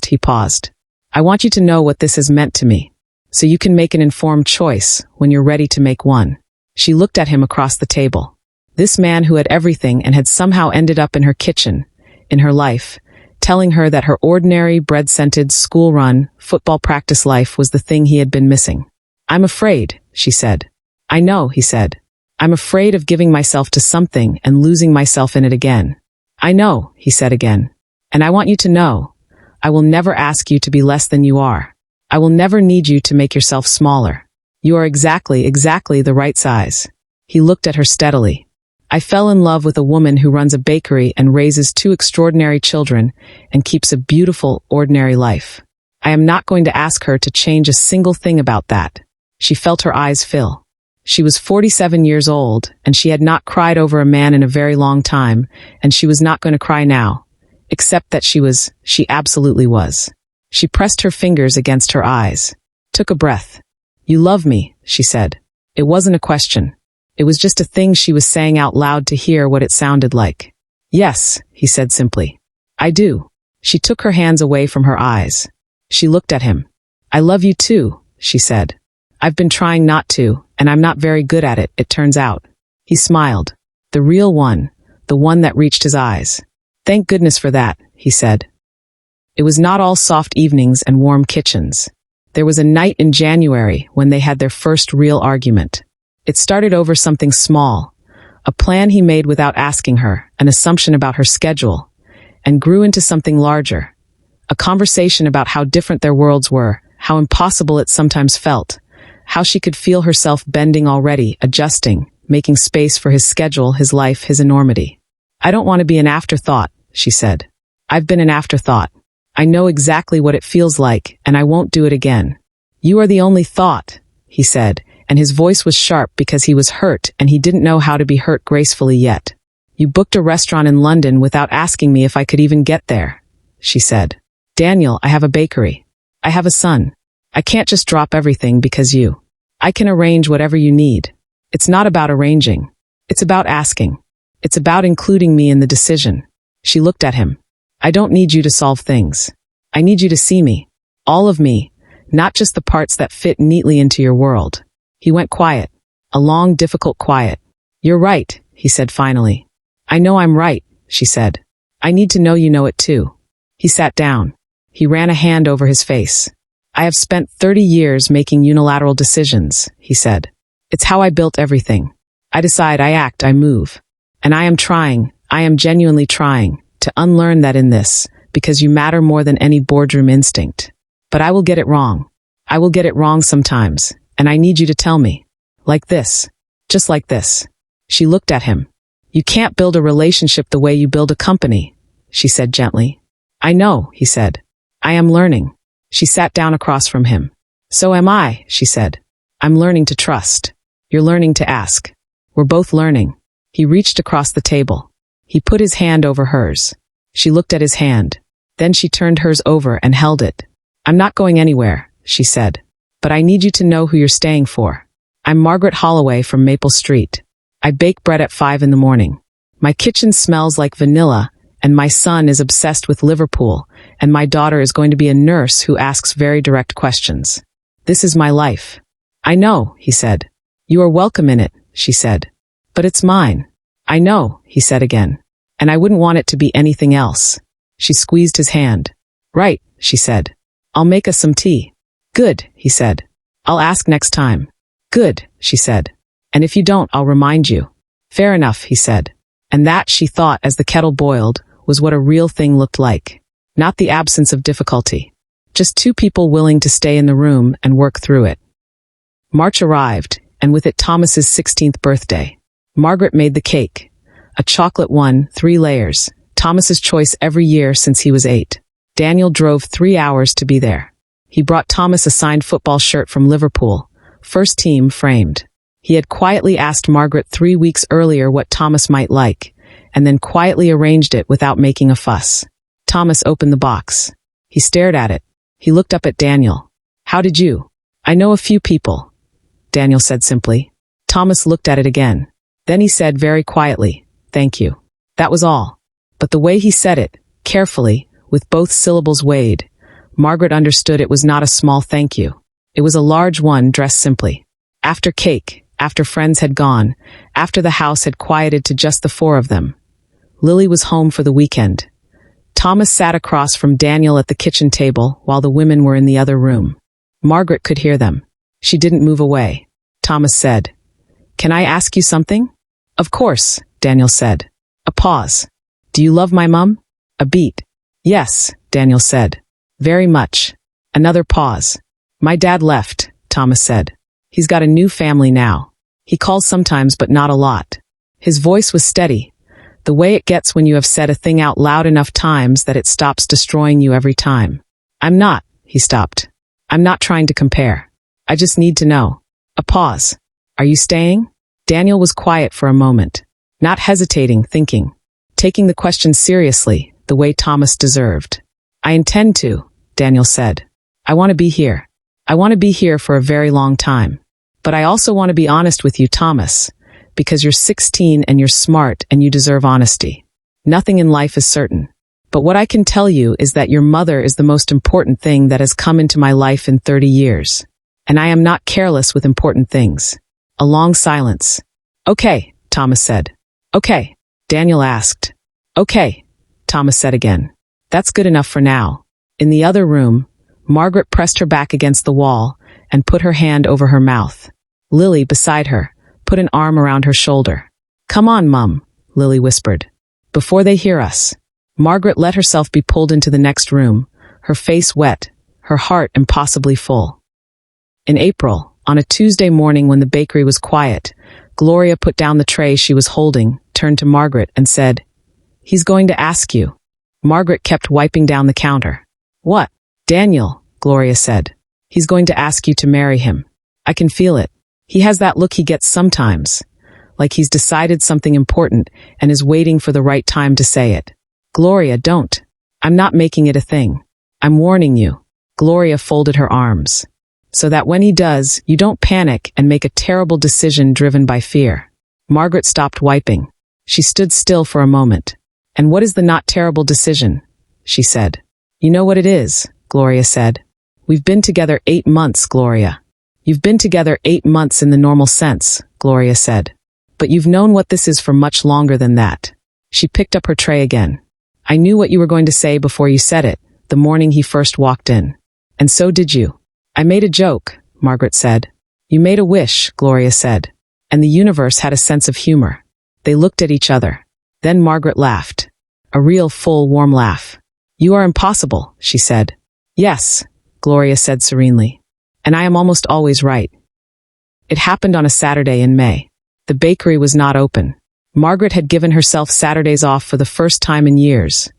He paused. "I want you to know what this has meant to me, so you can make an informed choice when you're ready to make one." She looked at him across the table. This man who had everything and had somehow ended up in her kitchen, in her life, telling her that her ordinary, bread-scented, school-run, football practice life was the thing he had been missing. "I'm afraid," she said. "I know," he said. "I'm afraid of giving myself to something and losing myself in it again." "I know," he said again. "And I want you to know, I will never ask you to be less than you are. I will never need you to make yourself smaller. You are exactly the right size. He looked at her steadily. I fell in love with a woman who runs a bakery and raises 2 extraordinary children and keeps a beautiful, ordinary life. I am not going to ask her to change a single thing about that. She felt her eyes fill. She was 47 years old, and she had not cried over a man in a very long time, and she was not going to cry now. Except that she absolutely was. She pressed her fingers against her eyes. Took a breath. You love me, she said. It wasn't a question. It was just a thing she was saying out loud to hear what it sounded like. Yes, he said simply. I do. She took her hands away from her eyes. She looked at him. I love you too, she said. I've been trying not to, and I'm not very good at it, it turns out. He smiled. The real one, the one that reached his eyes. Thank goodness for that, he said. It was not all soft evenings and warm kitchens. There was a night in January when they had their first real argument. It started over something small, a plan he made without asking her, an assumption about her schedule, and grew into something larger. A conversation about how different their worlds were, how impossible it sometimes felt, how she could feel herself bending already, adjusting, making space for his schedule, his life, his enormity. I don't want to be an afterthought, she said. I've been an afterthought. I know exactly what it feels like, and I won't do it again. You are the only thought, he said, and his voice was sharp because he was hurt and he didn't know how to be hurt gracefully yet. You booked a restaurant in London without asking me if I could even get there, she said. Daniel, I have a bakery. I have a son. I can't just drop everything because you. I can arrange whatever you need. It's not about arranging. It's about asking. It's about including me in the decision. She looked at him. I don't need you to solve things. I need you to see me. All of me, not just the parts that fit neatly into your world. He went quiet. A long, difficult quiet. You're right, he said finally. I know I'm right, she said. I need to know you know it too. He sat down. He ran a hand over his face. I have spent 30 years making unilateral decisions, he said. It's how I built everything. I decide, I act, I move. And I am genuinely trying to unlearn that in this, because you matter more than any boardroom instinct. But I will get it wrong. I will get it wrong sometimes, and I need you to tell me. Like this. Just like this. She looked at him. You can't build a relationship the way you build a company, she said gently. I know, he said. I am learning. She sat down across from him. So am I, she said. I'm learning to trust. You're learning to ask. We're both learning. He reached across the table. He put his hand over hers. She looked at his hand. Then she turned hers over and held it. I'm not going anywhere, she said. But I need you to know who you're staying for. I'm Margaret Holloway from Maple Street. I bake bread at 5 in the morning. My kitchen smells like vanilla, and my son is obsessed with Liverpool, and my daughter is going to be a nurse who asks very direct questions. This is my life. I know, he said. You are welcome in it, she said. But it's mine. I know, he said again. And I wouldn't want it to be anything else. She squeezed his hand. Right, she said. I'll make us some tea. Good, he said. I'll ask next time. Good, she said. And if you don't, I'll remind you. Fair enough, he said. And that, she thought as the kettle boiled, was what a real thing looked like. Not the absence of difficulty. Just 2 people willing to stay in the room and work through it. March arrived, and with it Thomas's 16th birthday. Margaret made the cake. A chocolate one, 3 layers. Thomas's choice every year since he was 8. Daniel drove 3 hours to be there. He brought Thomas a signed football shirt from Liverpool, first team framed. He had quietly asked Margaret 3 weeks earlier what Thomas might like, and then quietly arranged it without making a fuss. Thomas opened the box. He stared at it. He looked up at Daniel. How did you? I know a few people, Daniel said simply. Thomas looked at it again. Then he said very quietly, thank you. That was all. But the way he said it, carefully, with both syllables weighed, Margaret understood it was not a small thank you. It was a large one dressed simply. After cake, after friends had gone, after the house had quieted to just the 4 of them, Lily was home for the weekend. Thomas sat across from Daniel at the kitchen table while the women were in the other room. Margaret could hear them. She didn't move away. Thomas said, Can I ask you something? Of course, Daniel said. A pause. Do you love my mum? A beat. Yes, Daniel said. Very much. Another pause. My dad left, Thomas said. He's got a new family now. He calls sometimes, but not a lot. His voice was steady, the way it gets when you have said a thing out loud enough times that it stops destroying you every time. He stopped. I'm not trying to compare. I just need to know. A pause. Are you staying? Daniel was quiet for a moment, not hesitating, thinking, taking the question seriously, the way Thomas deserved. I intend to, Daniel said. I want to be here. I want to be here for a very long time. But I also want to be honest with you, Thomas, because you're 16 and you're smart and you deserve honesty. Nothing in life is certain. But what I can tell you is that your mother is the most important thing that has come into my life in 30 years. And I am not careless with important things. A long silence. Okay, Thomas said. Okay, Daniel asked. Okay, Thomas said again. That's good enough for now. In the other room, Margaret pressed her back against the wall and put her hand over her mouth. Lily, beside her, put an arm around her shoulder. Come on, Mum, Lily whispered. Before they hear us. Margaret let herself be pulled into the next room, her face wet, her heart impossibly full. In April, on a Tuesday morning when the bakery was quiet, Gloria put down the tray she was holding, turned to Margaret and said, "He's going to ask you." Margaret kept wiping down the counter. "What?" "Daniel," Gloria said. "He's going to ask you to marry him. I can feel it. He has that look he gets sometimes, like he's decided something important and is waiting for the right time to say it." "Gloria, don't. I'm not making it a thing. I'm warning you." Gloria folded her arms. "So that when he does, you don't panic and make a terrible decision driven by fear." Margaret stopped wiping. She stood still for a moment. "And what is the not terrible decision?" she said. "You know what it is," Gloria said. "We've been together 8 months, Gloria." "You've been together 8 months in the normal sense," Gloria said. "But you've known what this is for much longer than that." She picked up her tray again. "I knew what you were going to say before you said it, the morning he first walked in. And so did you." "I made a joke," Margaret said. "You made a wish," Gloria said. And the universe had a sense of humor. They looked at each other. Then Margaret laughed. A real, full, warm laugh. "You are impossible," she said. "Yes," Gloria said serenely. "And I am almost always right." It happened on a Saturday in May. The bakery was not open. Margaret had given herself Saturdays off for the first time in years.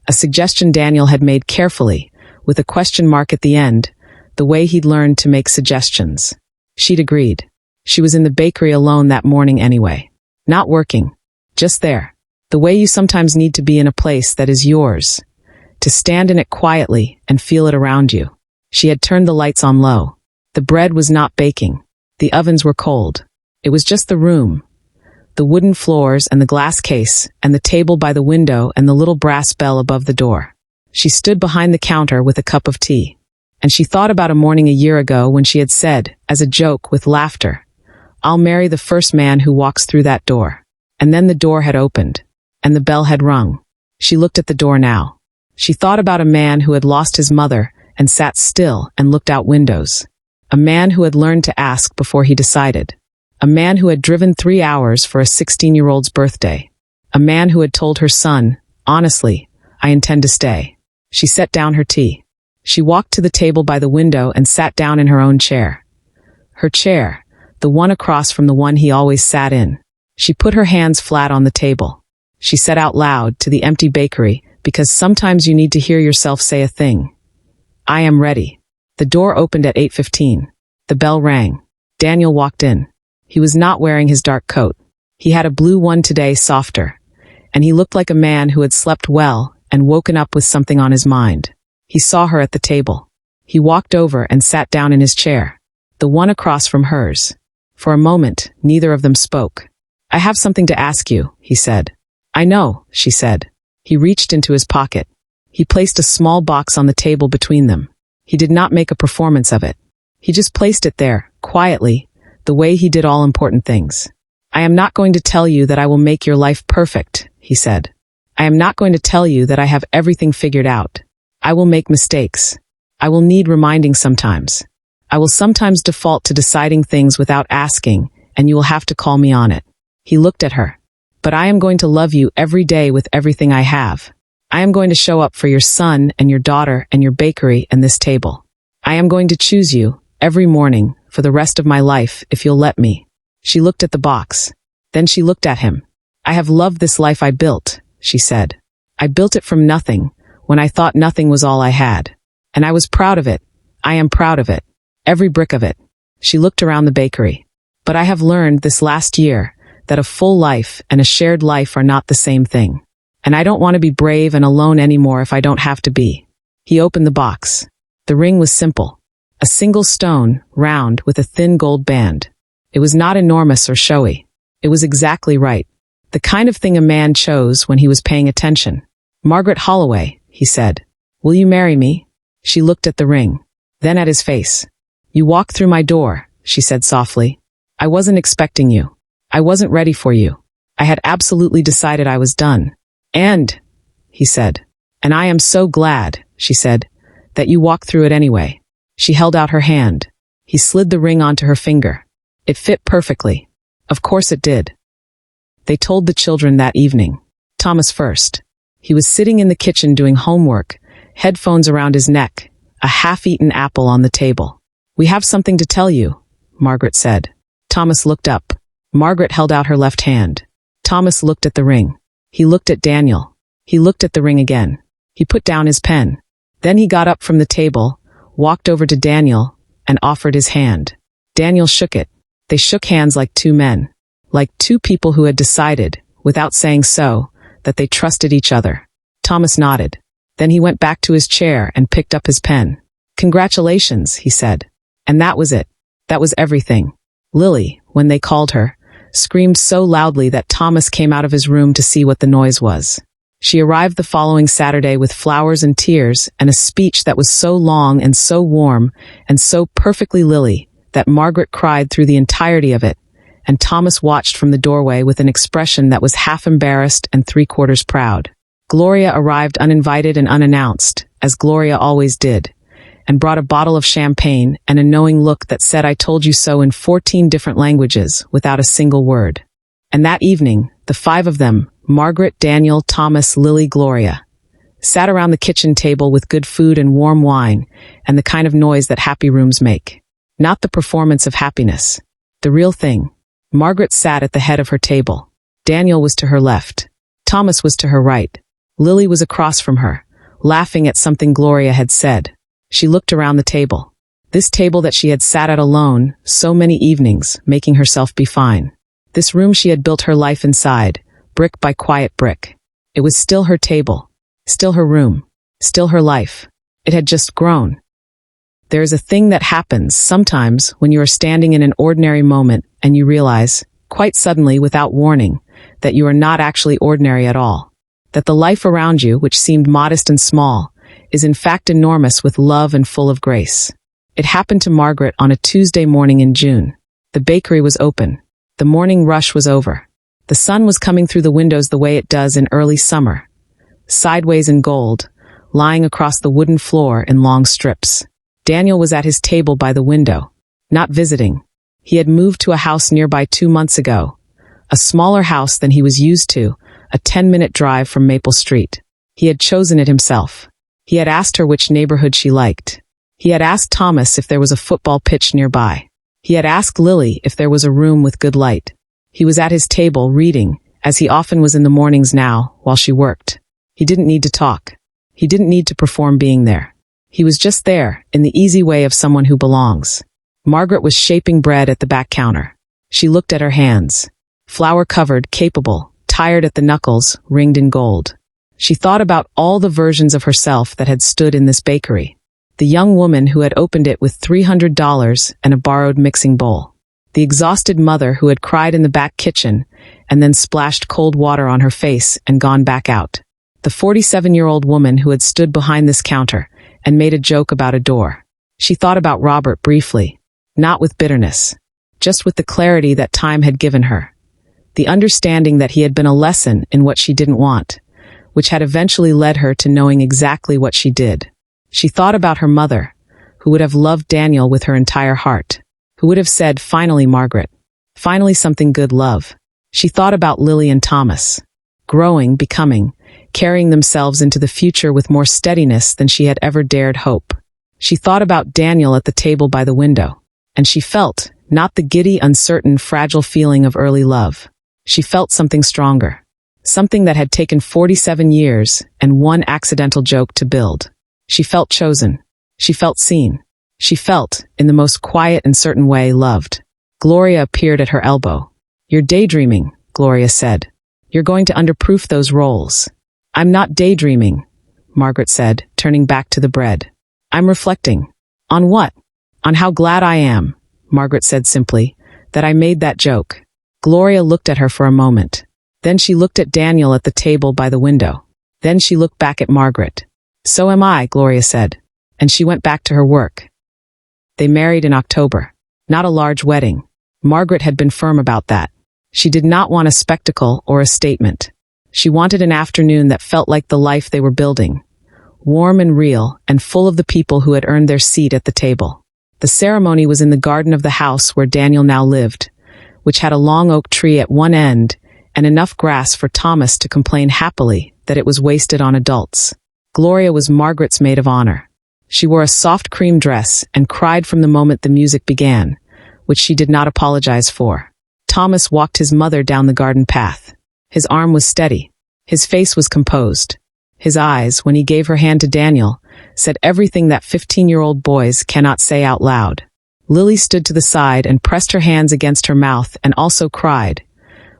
A suggestion Daniel had made carefully, with a question mark at the end, the way he'd learned to make suggestions. She'd agreed. She was in the bakery alone that morning anyway. Not working. Just there. The way you sometimes need to be in a place that is yours. To stand in it quietly and feel it around you. She had turned the lights on low. The bread was not baking. The ovens were cold. It was just the room. The wooden floors and the glass case and the table by the window and the little brass bell above the door. She stood behind the counter with a cup of tea. And she thought about a morning a year ago when she had said, as a joke with laughter, "I'll marry the first man who walks through that door." And then the door had opened. And the bell had rung. She looked at the door now. She thought about a man who had lost his mother and sat still and looked out windows. A man who had learned to ask before he decided. A man who had driven 3 hours for a 16-year-old's birthday. A man who had told her son, "Honestly, I intend to stay." She set down her tea. She walked to the table by the window and sat down in her own chair. Her chair, the one across from the one he always sat in. She put her hands flat on the table. She said out loud to the empty bakery, because sometimes you need to hear yourself say a thing. "I am ready." The door opened at 8:15. The bell rang. Daniel walked in. He was not wearing his dark coat. He had a blue one today, softer. And he looked like a man who had slept well and woken up with something on his mind. He saw her at the table. He walked over and sat down in his chair, the one across from hers. For a moment, neither of them spoke. "I have something to ask you," he said. "I know," she said. He reached into his pocket. He placed a small box on the table between them. He did not make a performance of it. He just placed it there, quietly, the way he did all important things. "I am not going to tell you that I will make your life perfect," he said. "I am not going to tell you that I have everything figured out. I will make mistakes. I will need reminding sometimes. I will sometimes default to deciding things without asking, and you will have to call me on it." He looked at her. "But I am going to love you every day with everything I have. I am going to show up for your son and your daughter and your bakery and this table. I am going to choose you every morning for the rest of my life if you'll let me." She looked at the box. Then she looked at him. "I have loved this life I built," she said. "I built it from nothing, when I thought nothing was all I had. And I was proud of it. I am proud of it. Every brick of it." She looked around the bakery. "But I have learned this last year that a full life and a shared life are not the same thing. And I don't want to be brave and alone anymore if I don't have to be." He opened the box. The ring was simple. A single stone, round, with a thin gold band. It was not enormous or showy. It was exactly right. The kind of thing a man chose when he was paying attention. "Margaret Holloway," he said. "Will you marry me?" She looked at the ring, then at his face. "You walked through my door," she said softly. "I wasn't expecting you. I wasn't ready for you. I had absolutely decided I was done. And," he said, "and I am so glad," she said, "that you walked through it anyway." She held out her hand. He slid the ring onto her finger. It fit perfectly. Of course it did. They told the children that evening. Thomas first. He was sitting in the kitchen doing homework, headphones around his neck, a half-eaten apple on the table. "We have something to tell you," Margaret said. Thomas looked up. Margaret held out her left hand. Thomas looked at the ring. He looked at Daniel. He looked at the ring again. He put down his pen. Then he got up from the table, walked over to Daniel, and offered his hand. Daniel shook it. They shook hands like two men, like two people who had decided, without saying so, that they trusted each other. Thomas nodded. Then he went back to his chair and picked up his pen. "Congratulations," he said. And that was it. That was everything. Lily, when they called her, screamed so loudly that Thomas came out of his room to see what the noise was. She arrived the following Saturday with flowers and tears and a speech that was so long and so warm and so perfectly Lily that Margaret cried through the entirety of it, and Thomas watched from the doorway with an expression that was half embarrassed and three-quarters proud. Gloria arrived uninvited and unannounced, as Gloria always did, and brought a bottle of champagne and a knowing look that said "I told you so" in 14 different languages, without a single word. And that evening, the five of them, Margaret, Daniel, Thomas, Lily, Gloria, sat around the kitchen table with good food and warm wine and the kind of noise that happy rooms make. Not the performance of happiness. The real thing. Margaret sat at the head of her table. Daniel was to her left. Thomas was to her right. Lily was across from her, laughing at something Gloria had said. She looked around the table. This table that she had sat at alone, so many evenings, making herself be fine. This room she had built her life inside, brick by quiet brick. It was still her table, still her room, still her life. It had just grown. There is a thing that happens sometimes when you are standing in an ordinary moment and you realize, quite suddenly without warning, that you are not actually ordinary at all. That the life around you, which seemed modest and small, is in fact enormous with love and full of grace. It happened to Margaret on a Tuesday morning in June. The bakery was open. The morning rush was over. The sun was coming through the windows the way it does in early summer, sideways in gold, lying across the wooden floor in long strips. Daniel was at his table by the window, not visiting. He had moved to a house nearby 2 months ago, a smaller house than he was used to, a 10-minute drive from Maple Street. He had chosen it himself. He had asked her which neighborhood she liked. He had asked Thomas if there was a football pitch nearby. He had asked Lily if there was a room with good light. He was at his table reading, as he often was in the mornings now, while she worked. He didn't need to talk. He didn't need to perform being there. He was just there, in the easy way of someone who belongs. Margaret was shaping bread at the back counter. She looked at her hands. Flour-covered, capable, tired at the knuckles, ringed in gold. She thought about all the versions of herself that had stood in this bakery. The young woman who had opened it with $300 and a borrowed mixing bowl. The exhausted mother who had cried in the back kitchen and then splashed cold water on her face and gone back out. The 47-year-old woman who had stood behind this counter and made a joke about a door. She thought about Robert briefly, not with bitterness, just with the clarity that time had given her. The understanding that he had been a lesson in what she didn't want, which had eventually led her to knowing exactly what she did. She thought about her mother, who would have loved Daniel with her entire heart, who would have said, "Finally, Margaret. Finally something good, love." She thought about Lily and Thomas. Growing, becoming, carrying themselves into the future with more steadiness than she had ever dared hope. She thought about Daniel at the table by the window, and she felt, not the giddy, uncertain, fragile feeling of early love. She felt something stronger. Something that had taken 47 years and one accidental joke to build. She felt chosen. She felt seen. She felt, in the most quiet and certain way, loved. Gloria appeared at her elbow. "You're daydreaming," Gloria said. "You're going to underproof those roles." "I'm not daydreaming," Margaret said, turning back to the bread. "I'm reflecting." "On what?" "On how glad I am," Margaret said simply, "that I made that joke." Gloria looked at her for a moment. Then she looked at Daniel at the table by the window. Then she looked back at Margaret. "So am I," Gloria said, and she went back to her work. They married in October. Not a large wedding. Margaret had been firm about that. She did not want a spectacle or a statement. She wanted an afternoon that felt like the life they were building. Warm and real, and full of the people who had earned their seat at the table. The ceremony was in the garden of the house where Daniel now lived, which had a long oak tree at one end and enough grass for Thomas to complain happily that it was wasted on adults. Gloria was Margaret's maid of honor. She wore a soft cream dress and cried from the moment the music began, which she did not apologize for. Thomas walked his mother down the garden path. His arm was steady. His face was composed. His eyes, when he gave her hand to Daniel, said everything that 15-year-old boys cannot say out loud. Lily stood to the side and pressed her hands against her mouth and also cried,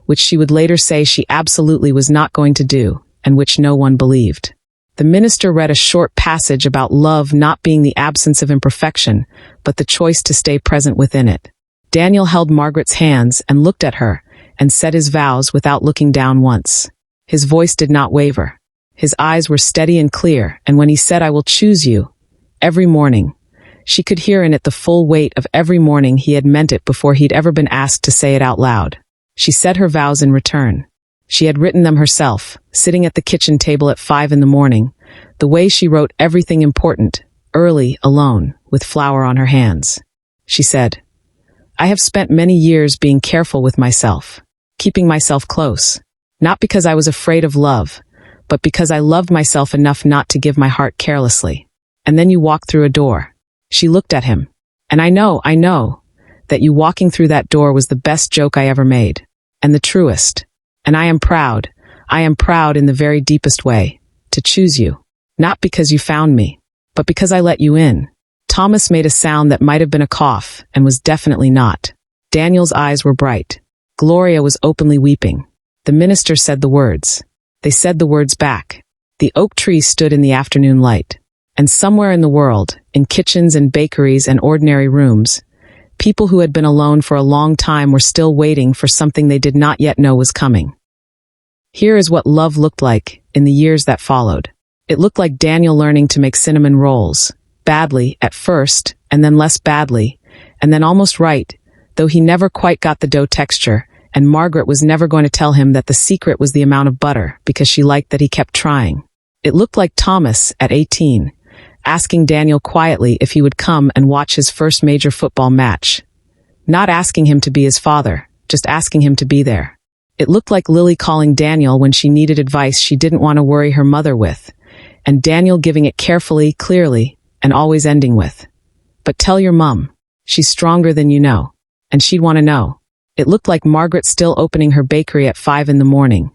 which she would later say she absolutely was not going to do, and which no one believed. The minister read a short passage about love not being the absence of imperfection, but the choice to stay present within it. Daniel held Margaret's hands and looked at her, and said his vows without looking down once. His voice did not waver. His eyes were steady and clear, and when he said, "I will choose you," every morning, she could hear in it the full weight of every morning he had meant it before he'd ever been asked to say it out loud. She said her vows in return. She had written them herself, sitting at the kitchen table at 5 in the morning, the way she wrote everything important, early, alone, with flour on her hands. She said, "I have spent many years being careful with myself, keeping myself close, not because I was afraid of love, but because I loved myself enough not to give my heart carelessly. And then you walked through a door." She looked at him. "And I know, that you walking through that door was the best joke I ever made, and the truest. And I am proud in the very deepest way, to choose you, not because you found me, but because I let you in." Thomas made a sound that might have been a cough, and was definitely not. Daniel's eyes were bright. Gloria was openly weeping. The minister said the words. They said the words back. The oak tree stood in the afternoon light. And somewhere in the world, in kitchens and bakeries and ordinary rooms, people who had been alone for a long time were still waiting for something they did not yet know was coming. Here is what love looked like in the years that followed. It looked like Daniel learning to make cinnamon rolls, badly at first, and then less badly, and then almost right, though he never quite got the dough texture, and Margaret was never going to tell him that the secret was the amount of butter, because she liked that he kept trying. It looked like Thomas, at 18, asking Daniel quietly if he would come and watch his first major football match. Not asking him to be his father, just asking him to be there. It looked like Lily calling Daniel when she needed advice she didn't want to worry her mother with, and Daniel giving it carefully, clearly, and always ending with, "But tell your mum. She's stronger than you know, and she'd want to know." It looked like Margaret still opening her bakery at 5 in the morning,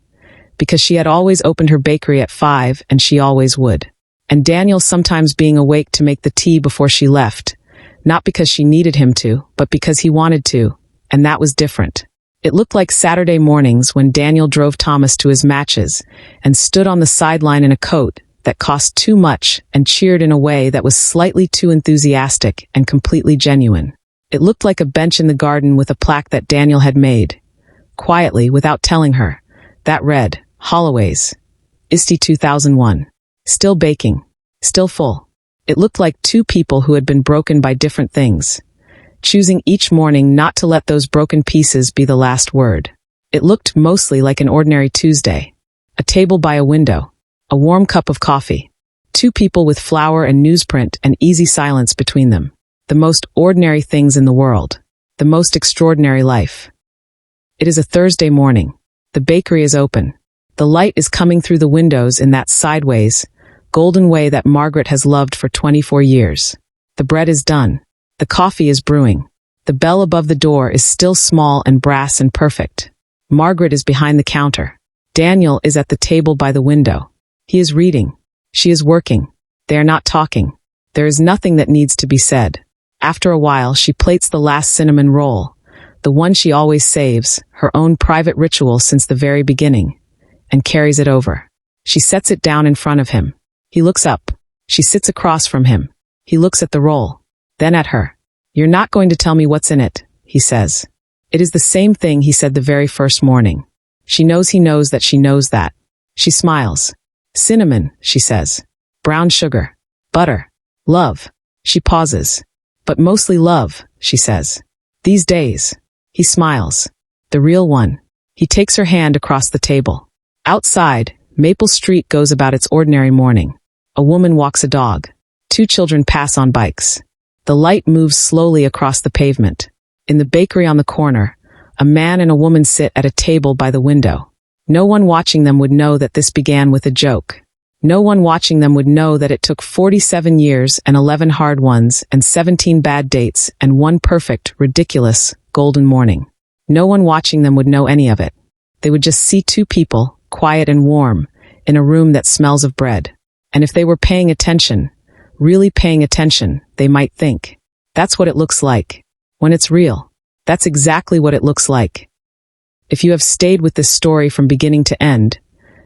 because she had always opened her bakery at 5 and she always would. And Daniel sometimes being awake to make the tea before she left, not because she needed him to, but because he wanted to, and that was different. It looked like Saturday mornings when Daniel drove Thomas to his matches and stood on the sideline in a coat that cost too much and cheered in a way that was slightly too enthusiastic and completely genuine. It looked like a bench in the garden with a plaque that Daniel had made, quietly, without telling her, that read, Holloway's, ISTE 2001. Still baking. Still full. It looked like two people who had been broken by different things, choosing each morning not to let those broken pieces be the last word. It looked mostly like an ordinary Tuesday. A table by a window. A warm cup of coffee. Two people with flour and newsprint and easy silence between them. The most ordinary things in the world. The most extraordinary life. It is a Thursday morning. The bakery is open. The light is coming through the windows in that sideways, golden way that Margaret has loved for 24 years. The bread is done. The coffee is brewing. The bell above the door is still small and brass and perfect. Margaret is behind the counter. Daniel is at the table by the window. He is reading. She is working. They are not talking. There is nothing that needs to be said. After a while, she plates the last cinnamon roll, the one she always saves, her own private ritual since the very beginning, and carries it over. She sets it down in front of him. He looks up. She sits across from him. He looks at the roll, then at her. "You're not going to tell me what's in it," he says. It is the same thing he said the very first morning. She knows he knows that she knows that. She smiles. "Cinnamon," she says. "Brown sugar. Butter. Love." She pauses. "But mostly love," she says. "These days." He smiles. The real one. He takes her hand across the table. Outside, Maple Street goes about its ordinary morning. A woman walks a dog. 2 children pass on bikes. The light moves slowly across the pavement. In the bakery on the corner, a man and a woman sit at a table by the window. No one watching them would know that this began with a joke. No one watching them would know that it took 47 years and 11 hard ones and 17 bad dates and 1 perfect, ridiculous, golden morning. No one watching them would know any of it. They would just see 2 people, quiet and warm, in a room that smells of bread. And if they were paying attention, really paying attention, they might think, that's what it looks like. When it's real, that's exactly what it looks like. If you have stayed with this story from beginning to end,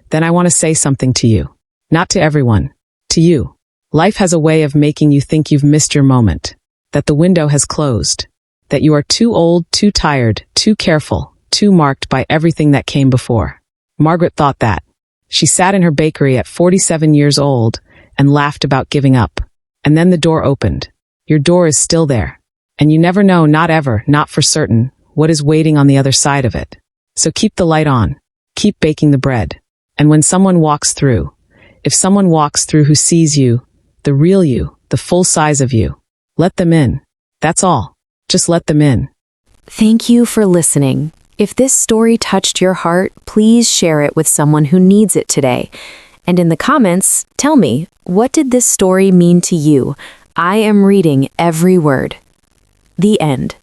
then I want to say something to you. Not to everyone. To you. Life has a way of making you think you've missed your moment. That the window has closed. That you are too old, too tired, too careful, too marked by everything that came before. Margaret thought that. She sat in her bakery at 47 years old and laughed about giving up. And then the door opened. Your door is still there. And you never know, not ever, not for certain, what is waiting on the other side of it. So keep the light on. Keep baking the bread. And when someone walks through, if someone walks through who sees you, the real you, the full size of you, let them in. That's all. Just let them in. Thank you for listening. If this story touched your heart, please share it with someone who needs it today. And in the comments, tell me, what did this story mean to you? I am reading every word. The end.